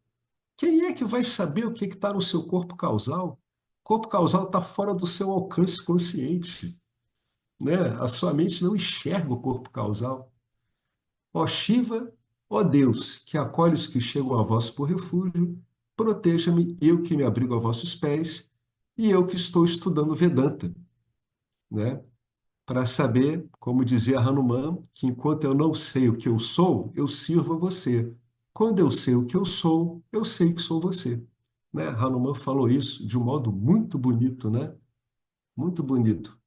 Quem é que vai saber o que está no seu corpo causal? O corpo causal está fora do seu alcance consciente, né? A sua mente não enxerga o corpo causal. Ó Shiva, ó Deus, que acolhe os que chegam a vós por refúgio, proteja-me, eu que me abrigo a vossos pés, e eu que estou estudando Vedanta, né? Para saber, como dizia Hanuman, que enquanto eu não sei o que eu sou, eu sirvo a você. Quando eu sei o que eu sei que sou você. Né? Hanuman falou isso de um modo muito bonito, né? Muito bonito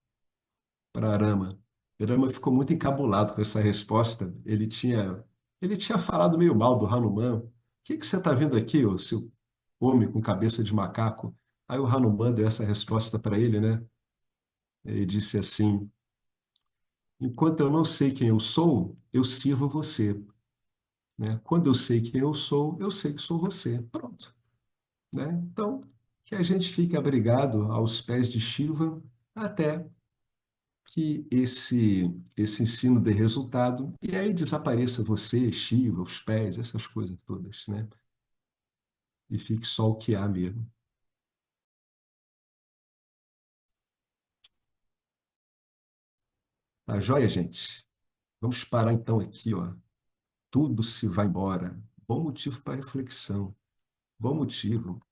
para Arama. Arama ficou muito encabulado com essa resposta. Ele tinha falado meio mal do Hanuman. O que que você está vendo aqui, ô seu homem com cabeça de macaco? Aí o Hanuman deu essa resposta para ele, né? Ele disse assim: enquanto eu não sei quem eu sirvo você, né? Quando eu sei quem eu sei que sou você. Pronto, né? Então, que a gente fique abrigado aos pés de Shiva até que esse ensino dê resultado e aí desapareça você, Shiva, os pés, essas coisas todas, né? E fique só o que há mesmo. Tá joia, gente? Vamos parar então aqui, ó. Tudo se vai embora. Bom motivo para reflexão. Bom motivo.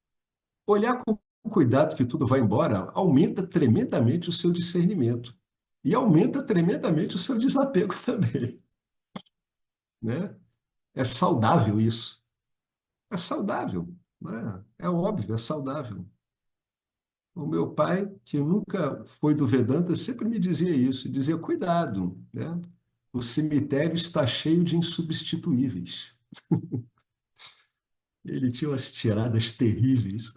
Olhar com cuidado que tudo vai embora aumenta tremendamente o seu discernimento. E aumenta tremendamente o seu desapego também, né? É saudável isso. É saudável, né? É óbvio, é saudável. O meu pai, que nunca foi do Vedanta, sempre me dizia isso, dizia, cuidado, né? O cemitério está cheio de insubstituíveis. Ele tinha umas tiradas terríveis.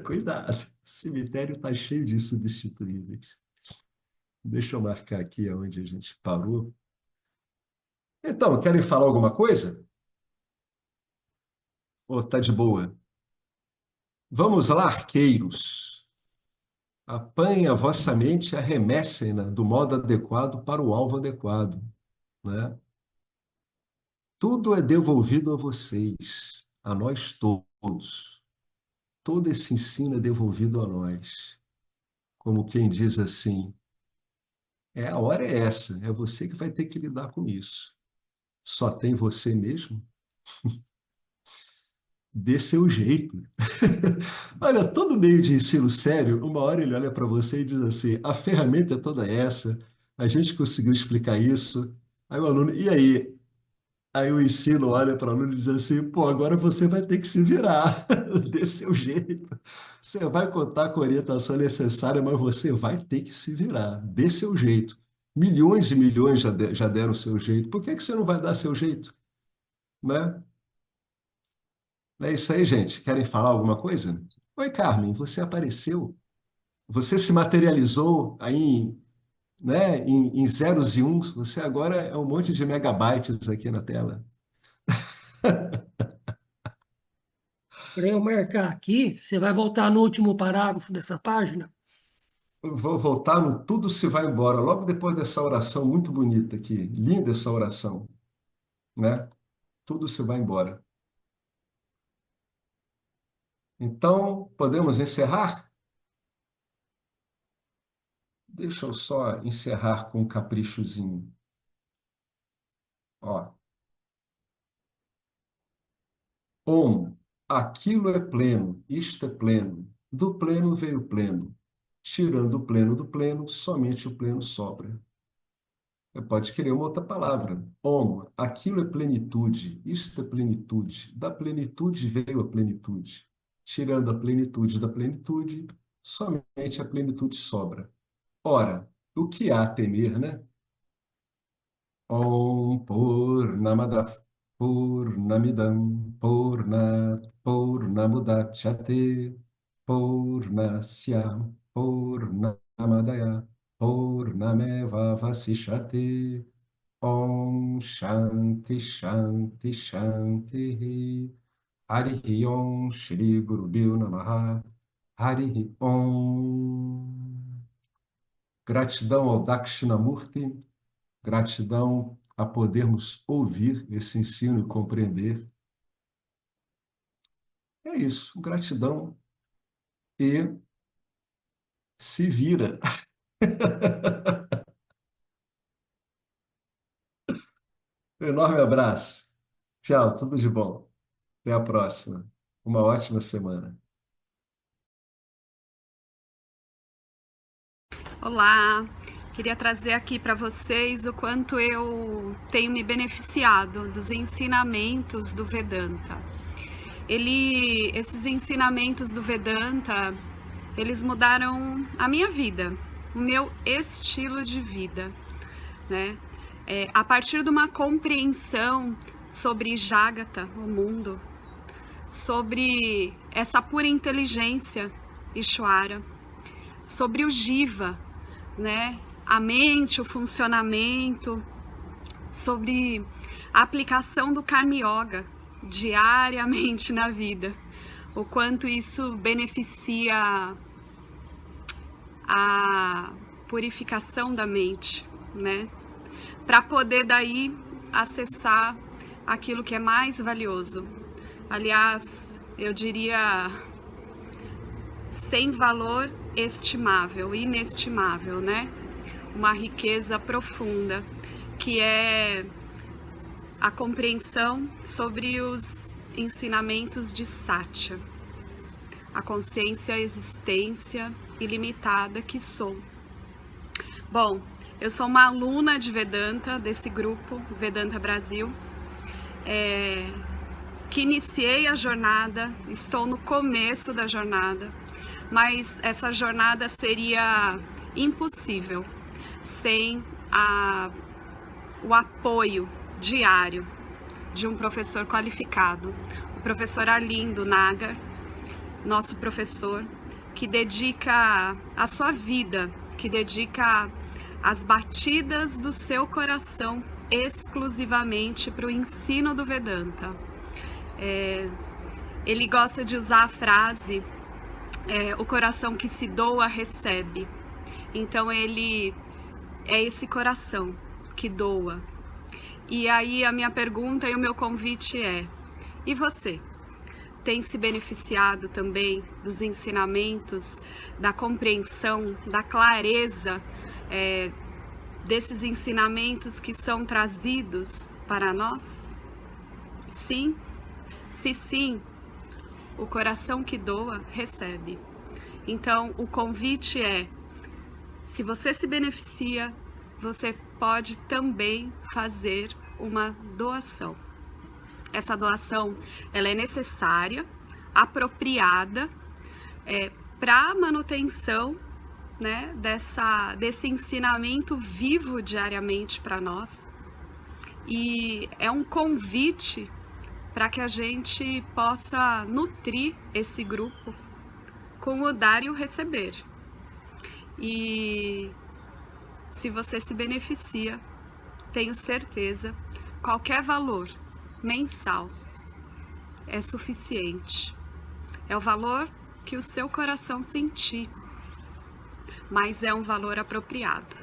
Cuidado, o cemitério está cheio de insubstituíveis. Deixa eu marcar aqui onde a gente parou. Então, querem falar alguma coisa? Ou tá de boa? Vamos lá, arqueiros. Apanhem a vossa mente e arremessem-na do modo adequado para o alvo adequado, né? Tudo é devolvido a vocês, a nós todos. Todo esse ensino é devolvido a nós. Como quem diz assim, a hora é essa, é você que vai ter que lidar com isso. Só tem você mesmo? Dê seu jeito. Olha, todo meio de ensino sério, uma hora ele olha para você e diz assim: a ferramenta é toda essa, a gente conseguiu explicar isso. Aí o aluno, e aí? Aí o ensino olha para o aluno e diz assim: pô, agora você vai ter que se virar, dê seu jeito. Você vai contar com a orientação necessária, mas você vai ter que se virar, dê seu jeito. Milhões e milhões já deram seu jeito, por que que você não vai dar seu jeito? Né? É isso aí, gente. Querem falar alguma coisa? Oi, Carmen, você apareceu? Você se materializou aí né, em zeros e uns. Você agora é um monte de megabytes aqui na tela. Para eu marcar aqui, você vai voltar no último parágrafo dessa página? Eu vou voltar no Tudo se vai embora, logo depois dessa oração muito bonita aqui. Linda essa oração, né? Tudo se vai embora. Então, podemos encerrar? Deixa eu só encerrar com um caprichozinho. Ó. Om, aquilo é pleno, isto é pleno. Do pleno veio o pleno. Tirando o pleno do pleno, somente o pleno sobra. Pode querer uma outra palavra. Om, aquilo é plenitude, isto é plenitude. Da plenitude veio a plenitude. Tirando a plenitude da plenitude, somente a plenitude sobra. Ora, o que há a temer, né? Om Purnamada Purnamidam Purnat Purnamudachyate Purnasya Purnamadaya Purnameva Vasishyate Om Shanti Shanti Shanti Harihi Om Shri Guru Dev Namaha Harihi Om. Gratidão ao Dakshinamurti. Gratidão a podermos ouvir esse ensino e compreender. É isso, gratidão e se vira. Um enorme abraço. Tchau, tudo de bom. Até a próxima. Uma ótima semana. Olá, queria trazer aqui para vocês o quanto eu tenho me beneficiado dos ensinamentos do Vedanta. Esses ensinamentos do Vedanta, eles mudaram a minha vida, o meu estilo de vida, né? A partir de uma compreensão sobre Jagata, o mundo, sobre essa pura inteligência, Ishvara, sobre o Jiva, né? A mente, o funcionamento, sobre a aplicação do Karma Yoga diariamente na vida, o quanto isso beneficia a purificação da mente, né? Para poder daí acessar aquilo que é mais valioso. Aliás, eu diria sem valor estimável, inestimável, né? uma riqueza profunda, que é a compreensão sobre os ensinamentos de Satya, a consciência, a existência ilimitada que sou. Bom, eu sou uma aluna de Vedanta, desse grupo Vedanta Brasil, que iniciei a jornada, estou no começo da jornada, mas essa jornada seria impossível sem o apoio diário de um professor qualificado, o professor Arlindo Nagar, nosso professor, que dedica a sua vida, que dedica as batidas do seu coração exclusivamente para o ensino do Vedanta. Ele gosta de usar a frase, o coração que se doa recebe. Então ele é esse coração que doa. E aí a minha pergunta e o meu convite é: e você? Tem se beneficiado também dos ensinamentos, da compreensão, da clareza desses ensinamentos que são trazidos para nós? Sim? Se sim, o coração que doa recebe. Então o convite é: se você se beneficia, você pode também fazer uma doação. Essa doação, ela é necessária, apropriada, para a manutenção, né, desse ensinamento vivo diariamente para nós. E é um convite para que a gente possa nutrir esse grupo com o dar e o receber. E se você se beneficia, tenho certeza, qualquer valor mensal é suficiente. É o valor que o seu coração sentir, mas é um valor apropriado.